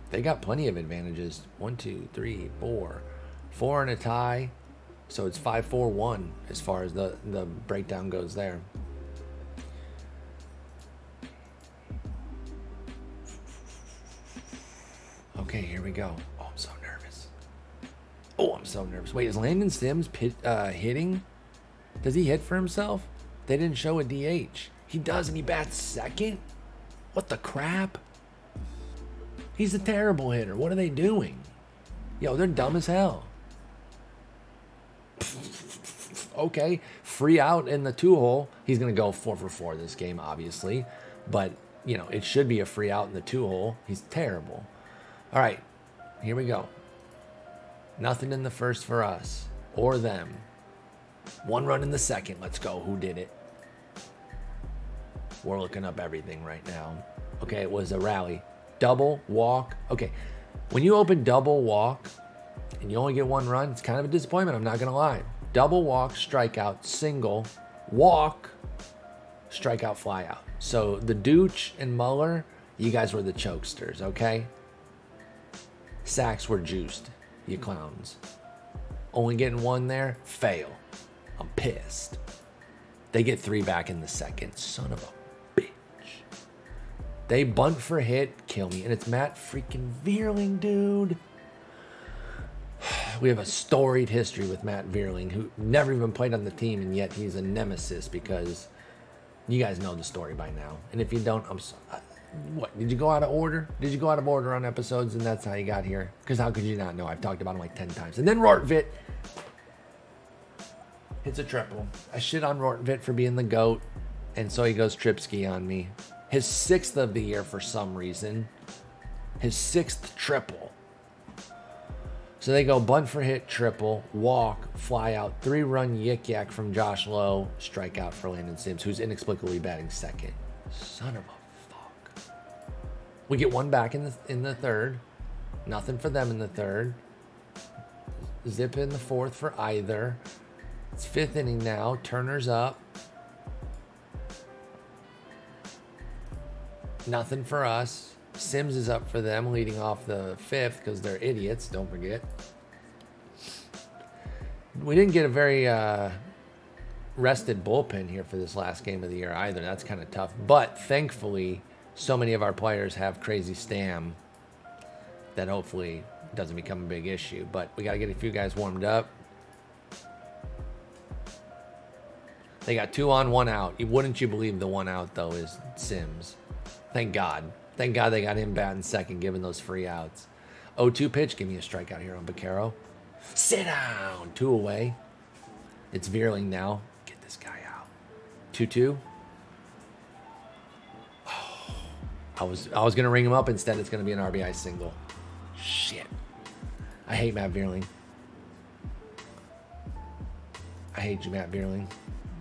They got plenty of advantages. 1, 2, 3, 4. 4 and a tie. So it's 5-4-1 as far as the breakdown goes there. Okay, here we go. Oh, I'm so nervous. Oh, I'm so nervous. Wait, is Landon Sims hitting? Does he hit for himself? They didn't show a DH. He does, and he bats second? What the crap? He's a terrible hitter. What are they doing? Yo, they're dumb as hell. Okay, free out in the 2-hole. He's going to go 4 for 4 this game, obviously. But, you know, it should be a free out in the 2-hole. He's terrible. All right, here we go. Nothing in the first for us or them. 1 run in the second. Let's go. Who did it? We're looking up everything right now. Okay, it was a rally. Double, walk. Okay, when you open double, walk, and you only get 1 run, it's kind of a disappointment. I'm not going to lie. Double, walk, strikeout, single, walk, strikeout, fly out. So the Dooch and Muller, you guys were the chokesters, okay? Sacks were juiced, you clowns. Only getting 1 there, fail. I'm pissed. They get 3 back in the second. Son of a bitch. They bunt for hit, kill me. And it's Matt freaking Vierling, dude. We have a storied history with Matt Vierling, who never even played on the team, and yet he's a nemesis because you guys know the story by now. And if you don't, I'm sorry. What, did you go out of order? Did you go out of order on episodes and that's how you got here? Because how could you not know? I've talked about him like 10 times. And then Rortvit hits a triple. I shit on Rortvit for being the GOAT, and so he goes Tripsky on me. His 6th of the year for some reason. His 6th triple. So they go bunt for hit, triple, walk, fly out, 3-run yik-yak from Josh Lowe, strikeout for Landon Sims, who's inexplicably batting second. Son of a fuck. We get 1 back in the third. Nothing for them in the third. Zip in the 4th for either. It's 5th inning now. Turner's up. Nothing for us. Sims is up for them, leading off the 5th because they're idiots, don't forget. We didn't get a very rested bullpen here for this last game of the year either. That's kind of tough. But thankfully, so many of our players have crazy stam that hopefully doesn't become a big issue. But we got to get a few guys warmed up. They got 2 on, 1 out. Wouldn't you believe the 1 out, though, is Sims. Thank God. Thank God they got him batting second, giving those free outs. 0-2 pitch. Give me a strikeout here on Vaquero. Sit down. 2 away. It's Vierling now. Get this guy out. 2-2. Oh, I was going to ring him up. Instead, it's going to be an RBI single. Shit. I hate Matt Vierling. I hate you, Matt Vierling.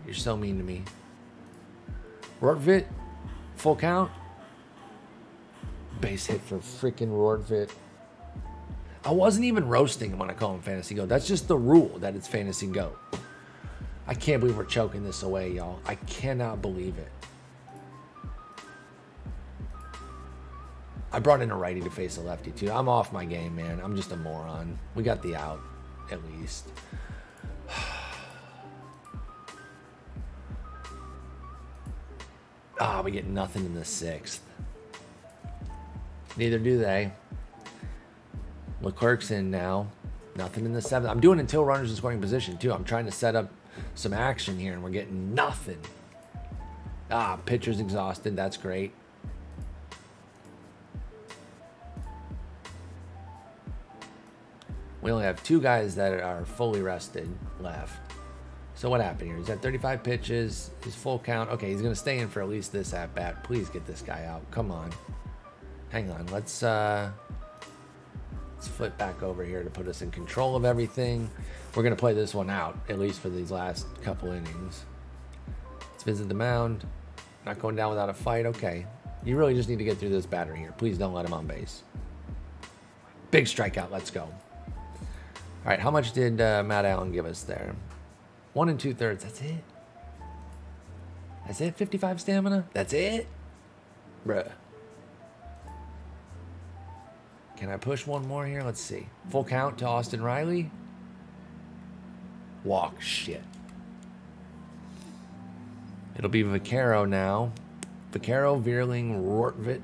You're so mean to me. Rortvit. Full count. Base hit for freaking Rortvit. I wasn't even roasting him when I call him Fantasy GOAT. That's just the rule that it's Fantasy GOAT. I can't believe we're choking this away, y'all. I cannot believe it. I brought in a righty to face a lefty, too. I'm off my game, man. I'm just a moron. We got the out, at least. We get nothing in the 6th. Neither do they. Leclerc's in now. Nothing in the 7th. I'm doing until runners in scoring position, too. I'm trying to set up some action here, and we're getting nothing. Pitcher's exhausted. That's great. We only have 2 guys that are fully rested left. So what happened here? He's at 35 pitches. His full count. Okay, he's going to stay in for at least this at-bat. Please get this guy out. Come on. Hang on. Let's flip back over here to put us in control of everything. We're going to play this one out, at least for these last couple innings. Let's visit the mound. Not going down without a fight. Okay. You really just need to get through this batter here. Please don't let him on base. Big strikeout. Let's go. All right. How much did Matt Allen give us there? 1 2/3. That's it. That's it. 55 stamina. That's it. Bruh. Can I push one more here? Let's see. Full count to Austin Riley. Walk. Shit. It'll be Vaquero now. Vaquero, Vierling, Rortvit.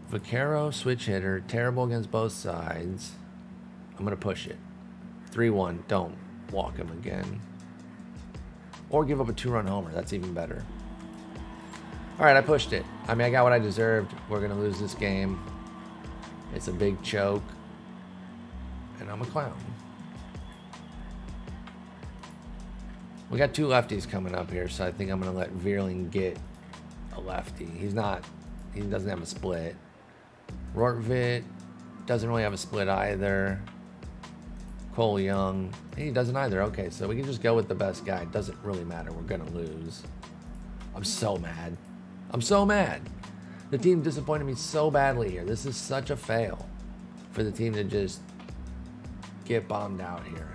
Vaquero, switch hitter. Terrible against both sides. I'm going to push it. 3-1. Don't walk him again. Or give up a 2-run homer. That's even better. All right, I pushed it. I mean, I got what I deserved. We're going to lose this game. It's a big choke. And I'm a clown. We got 2 lefties coming up here, so I think I'm going to let Vierling get a lefty. He doesn't have a split. Rortvit doesn't really have a split either. Cole Young, he doesn't either. Okay, so we can just go with the best guy. It doesn't really matter. We're going to lose. I'm so mad. I'm so mad. The team disappointed me so badly here. This is such a fail for the team to just get bombed out here.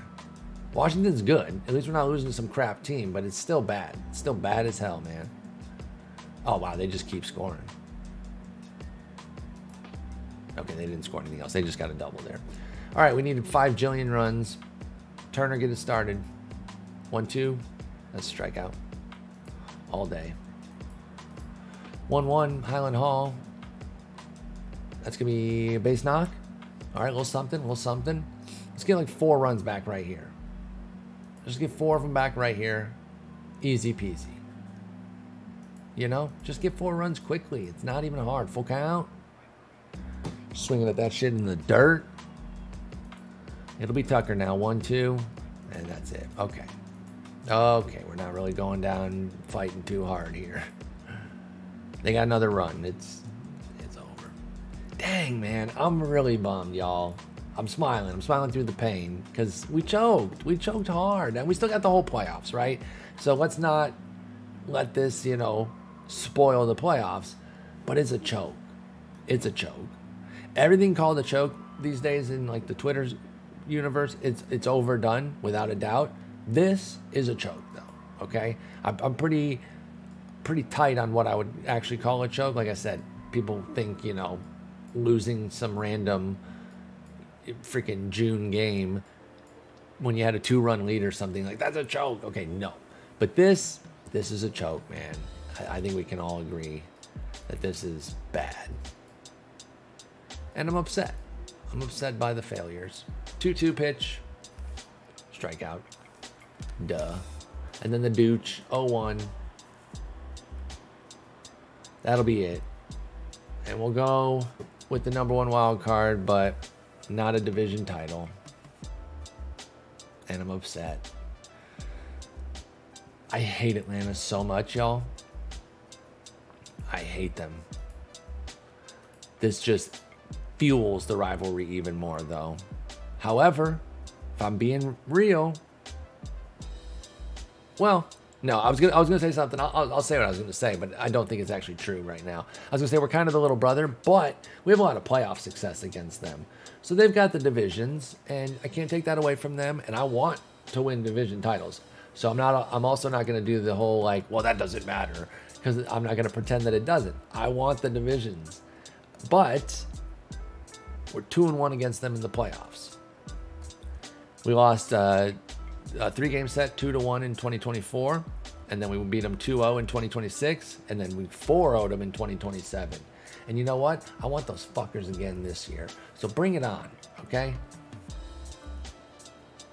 Washington's good. At least we're not losing to some crap team, but it's still bad. It's still bad as hell, man. Oh, wow, they just keep scoring. Okay, they didn't score anything else. They just got a double there. All right, we needed 5 jillion runs. Turner, get it started. 1-2. That's a strikeout. All day. 1-1, Highland Hall. That's going to be a base knock. All right, a little something, a little something. Let's get like 4 runs back right here. Just get 4 of them back right here. Easy peasy. You know, just get 4 runs quickly. It's not even hard. Full count. Swinging at that shit in the dirt. It'll be Tucker now. 1-2. And that's it. Okay. Okay, we're not really going down fighting too hard here. They got another run. It's over. Dang, man. I'm really bummed, y'all. I'm smiling. I'm smiling through the pain because we choked. We choked hard. And we still got the whole playoffs, right? So let's not let this, you know, spoil the playoffs. But it's a choke. It's a choke. Everything called a choke these days in like the Twitter universe, it's overdone without a doubt. This is a choke though. Okay, I'm pretty tight on what I would actually call a choke. Like I said, people think, you know, losing some random freaking June game when you had a 2-run lead or something, like that's a choke. Okay, no, but this is a choke, man. I think we can all agree that this is bad. And I'm upset. I'm upset by the failures. 2-2 pitch. Strikeout. Duh. And then the Dooch. 0-1. That'll be it. And we'll go with the #1 wild card, but not a division title. And I'm upset. I hate Atlanta so much, y'all. I hate them. This just fuels the rivalry even more, though. However, if I'm being real, well, no, I was gonna say something. I'll say what I was gonna say, but I don't think it's actually true right now. I was gonna say we're kind of the little brother, but we have a lot of playoff success against them. So they've got the divisions, and I can't take that away from them. And I want to win division titles. So I'm also not gonna do the whole like, well, that doesn't matter, because I'm not gonna pretend that it doesn't. I want the divisions, but we're 2-1 against them in the playoffs. We lost a 3-game set 2-1 in 2024, and then we beat them 2-0 in 2026, and then we 4-0'd them in 2027. And you know what? I want those fuckers again this year. So bring it on, okay?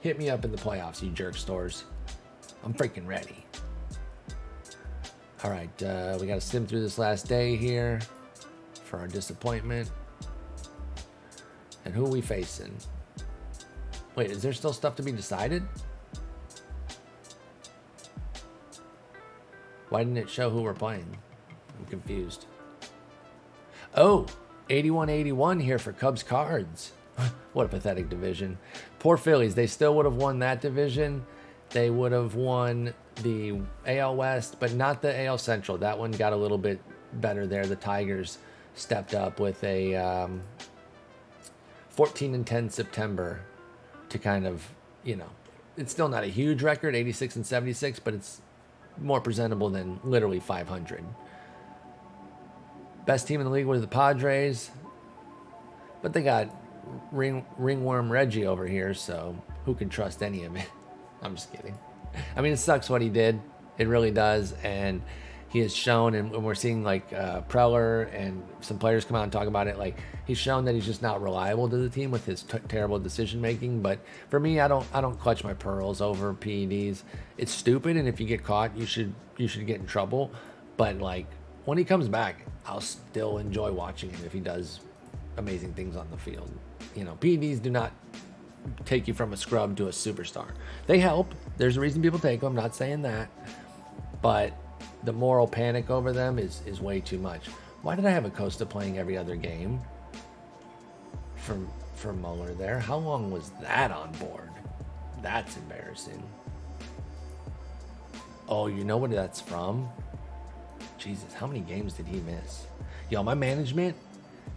Hit me up in the playoffs, you jerk stores. I'm freaking ready. All right, we got to sim through this last day here for our disappointment. And who are we facing? Wait, is there still stuff to be decided? Why didn't it show who we're playing? I'm confused. Oh, 81-81 here for Cubs Cards. What a pathetic division. Poor Phillies. They still would have won that division. They would have won the AL West, but not the AL Central. That one got a little bit better there. The Tigers stepped up with a 14-10 September to kind of, you know, it's still not a huge record, 86-76, but it's more presentable than literally 500. Best team in the league were the Padres, but they got ringworm Reggie over here, so who can trust any of it? I'm just kidding. I mean, it sucks what he did. It really does, and he has shown, and we're seeing like Preller and some players come out and talk about it. Like, he's shown that he's just not reliable to the team with his terrible decision making. But for me, I don't clutch my pearls over PEDs. It's stupid, and if you get caught, you should get in trouble. But like, when he comes back, I'll still enjoy watching him if he does amazing things on the field. You know, PEDs do not take you from a scrub to a superstar. They help. There's a reason people take them. I'm not saying that, but the moral panic over them is way too much. Why did I have Acosta playing every other game for Muller there? How long was that on board? That's embarrassing. Oh, you know what that's from? Jesus, how many games did he miss? Yo, my management,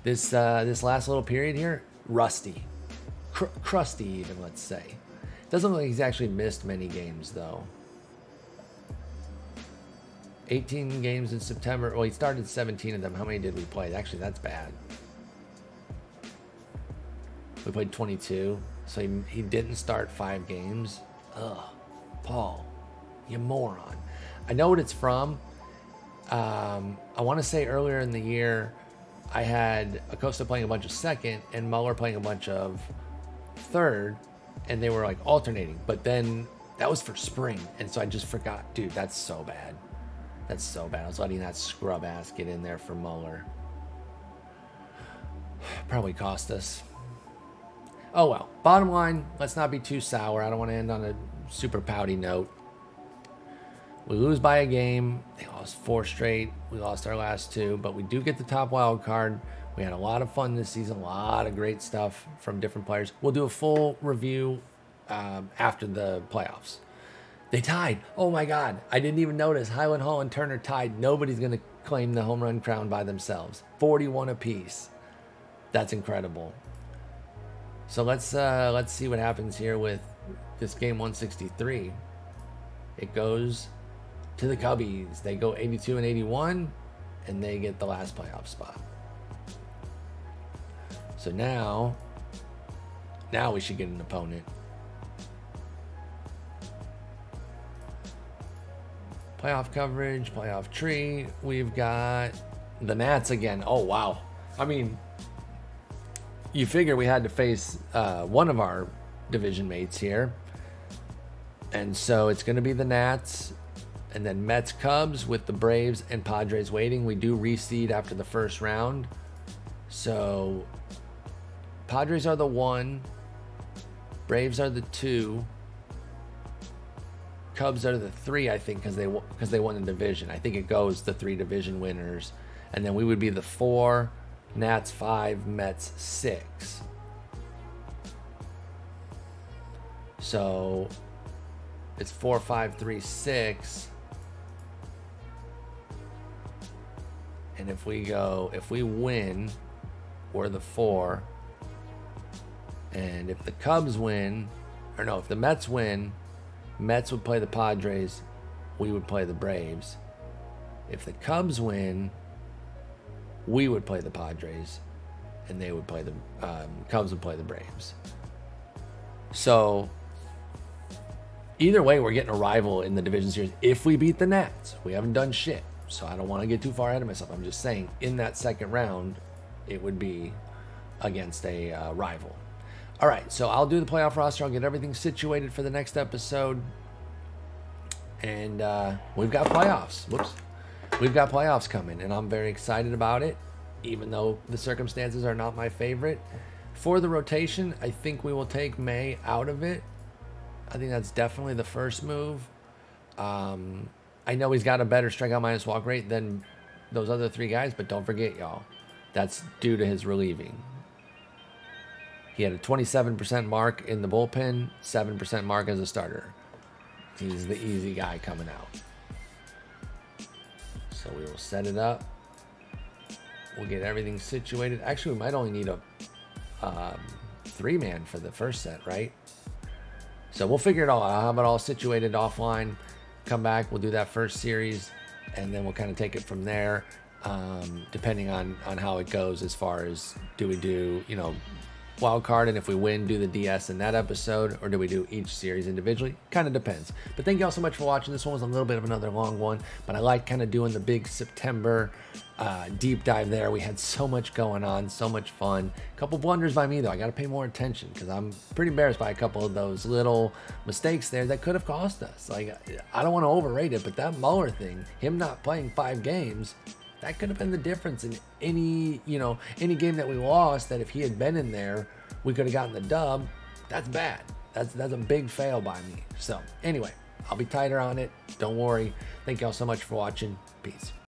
this last little period here, rusty. Crusty even, let's say. Doesn't look like he's actually missed many games, though. 18 games in September. Well, he started 17 of them. How many did we play? Actually, that's bad. We played 22. So he didn't start 5 games. Ugh. Paul, you moron. I know what it's from. I want to say earlier in the year, I had Acosta playing a bunch of second and Muller playing a bunch of third, and they were like alternating. But then that was for spring, and so I just forgot. Dude, that's so bad. That's so bad. I was letting that scrub ass get in there for Muller. Probably cost us. Oh well. Bottom line, let's not be too sour. I don't want to end on a super pouty note. We lose by a game. They lost 4 straight. We lost our last 2, but we do get the top wild card. We had a lot of fun this season. A lot of great stuff from different players. We'll do a full review after the playoffs. They tied. Oh my God. I didn't even notice. Highland Hall and Turner tied. Nobody's going to claim the home run crown by themselves. 41 apiece. That's incredible. So let's see what happens here with this game 163. It goes to the Cubbies. They go 82 and 81, and they get the last playoff spot. So now we should get an opponent. Playoff coverage, playoff tree. We've got the Nats again. Oh, wow. I mean, you figure we had to face one of our division mates here. And so it's going to be the Nats, and then Mets, Cubs with the Braves and Padres waiting. We do reseed after the first round. So Padres are the 1. Braves are the 2. Cubs are the 3, I think, because they won the division. I think it goes the 3 division winners. And then we would be the 4, Nats 5, Mets 6. So it's 4, 5, 3, 6. And if we win, we're the 4. And if the Cubs win, or no, if the Mets win, Mets would play the Padres, we would play the Braves. If the Cubs win, we would play the Padres, and they would play the Cubs would play the Braves. So either way, we're getting a rival in the division series if we beat the Nats. We haven't done shit, so I don't want to get too far ahead of myself. I'm just saying, in that second round, it would be against a rival. All right, so I'll do the playoff roster. I'll get everything situated for the next episode. And we've got playoffs. Whoops. we've got playoffs coming, and I'm very excited about it, even though the circumstances are not my favorite. For the rotation, I think we will take May out of it. I think that's definitely the first move. I know he's got a better strikeout minus walk rate than those other 3 guys, but don't forget, y'all, that's due to his relieving. He had a 27% mark in the bullpen, 7% mark as a starter. He's the easy guy coming out. So we will set it up. We'll get everything situated. Actually, we might only need a 3-man for the first set, right? So we'll figure it all out. I'll have it all situated offline. Come back, we'll do that first series, and then we'll kind of take it from there, depending on how it goes as far as do we do, you know, wild card, and if we win, do the DS in that episode, or do we do each series individually? Kind of depends. But thank you all so much for watching. This one was a little bit of another long one, but I like kind of doing the big September deep dive there. We had so much going on, so much fun. A couple blunders by me, though. I got to pay more attention because I'm pretty embarrassed by a couple of those little mistakes there that could have cost us. Like, I don't want to overrate it, but that Muller thing, him not playing 5 games, that could have been the difference in any game that we lost, that if he had been in there, we could have gotten the dub. That's bad. That's a big fail by me. So anyway, I'll be tighter on it. Don't worry. Thank y'all so much for watching. Peace.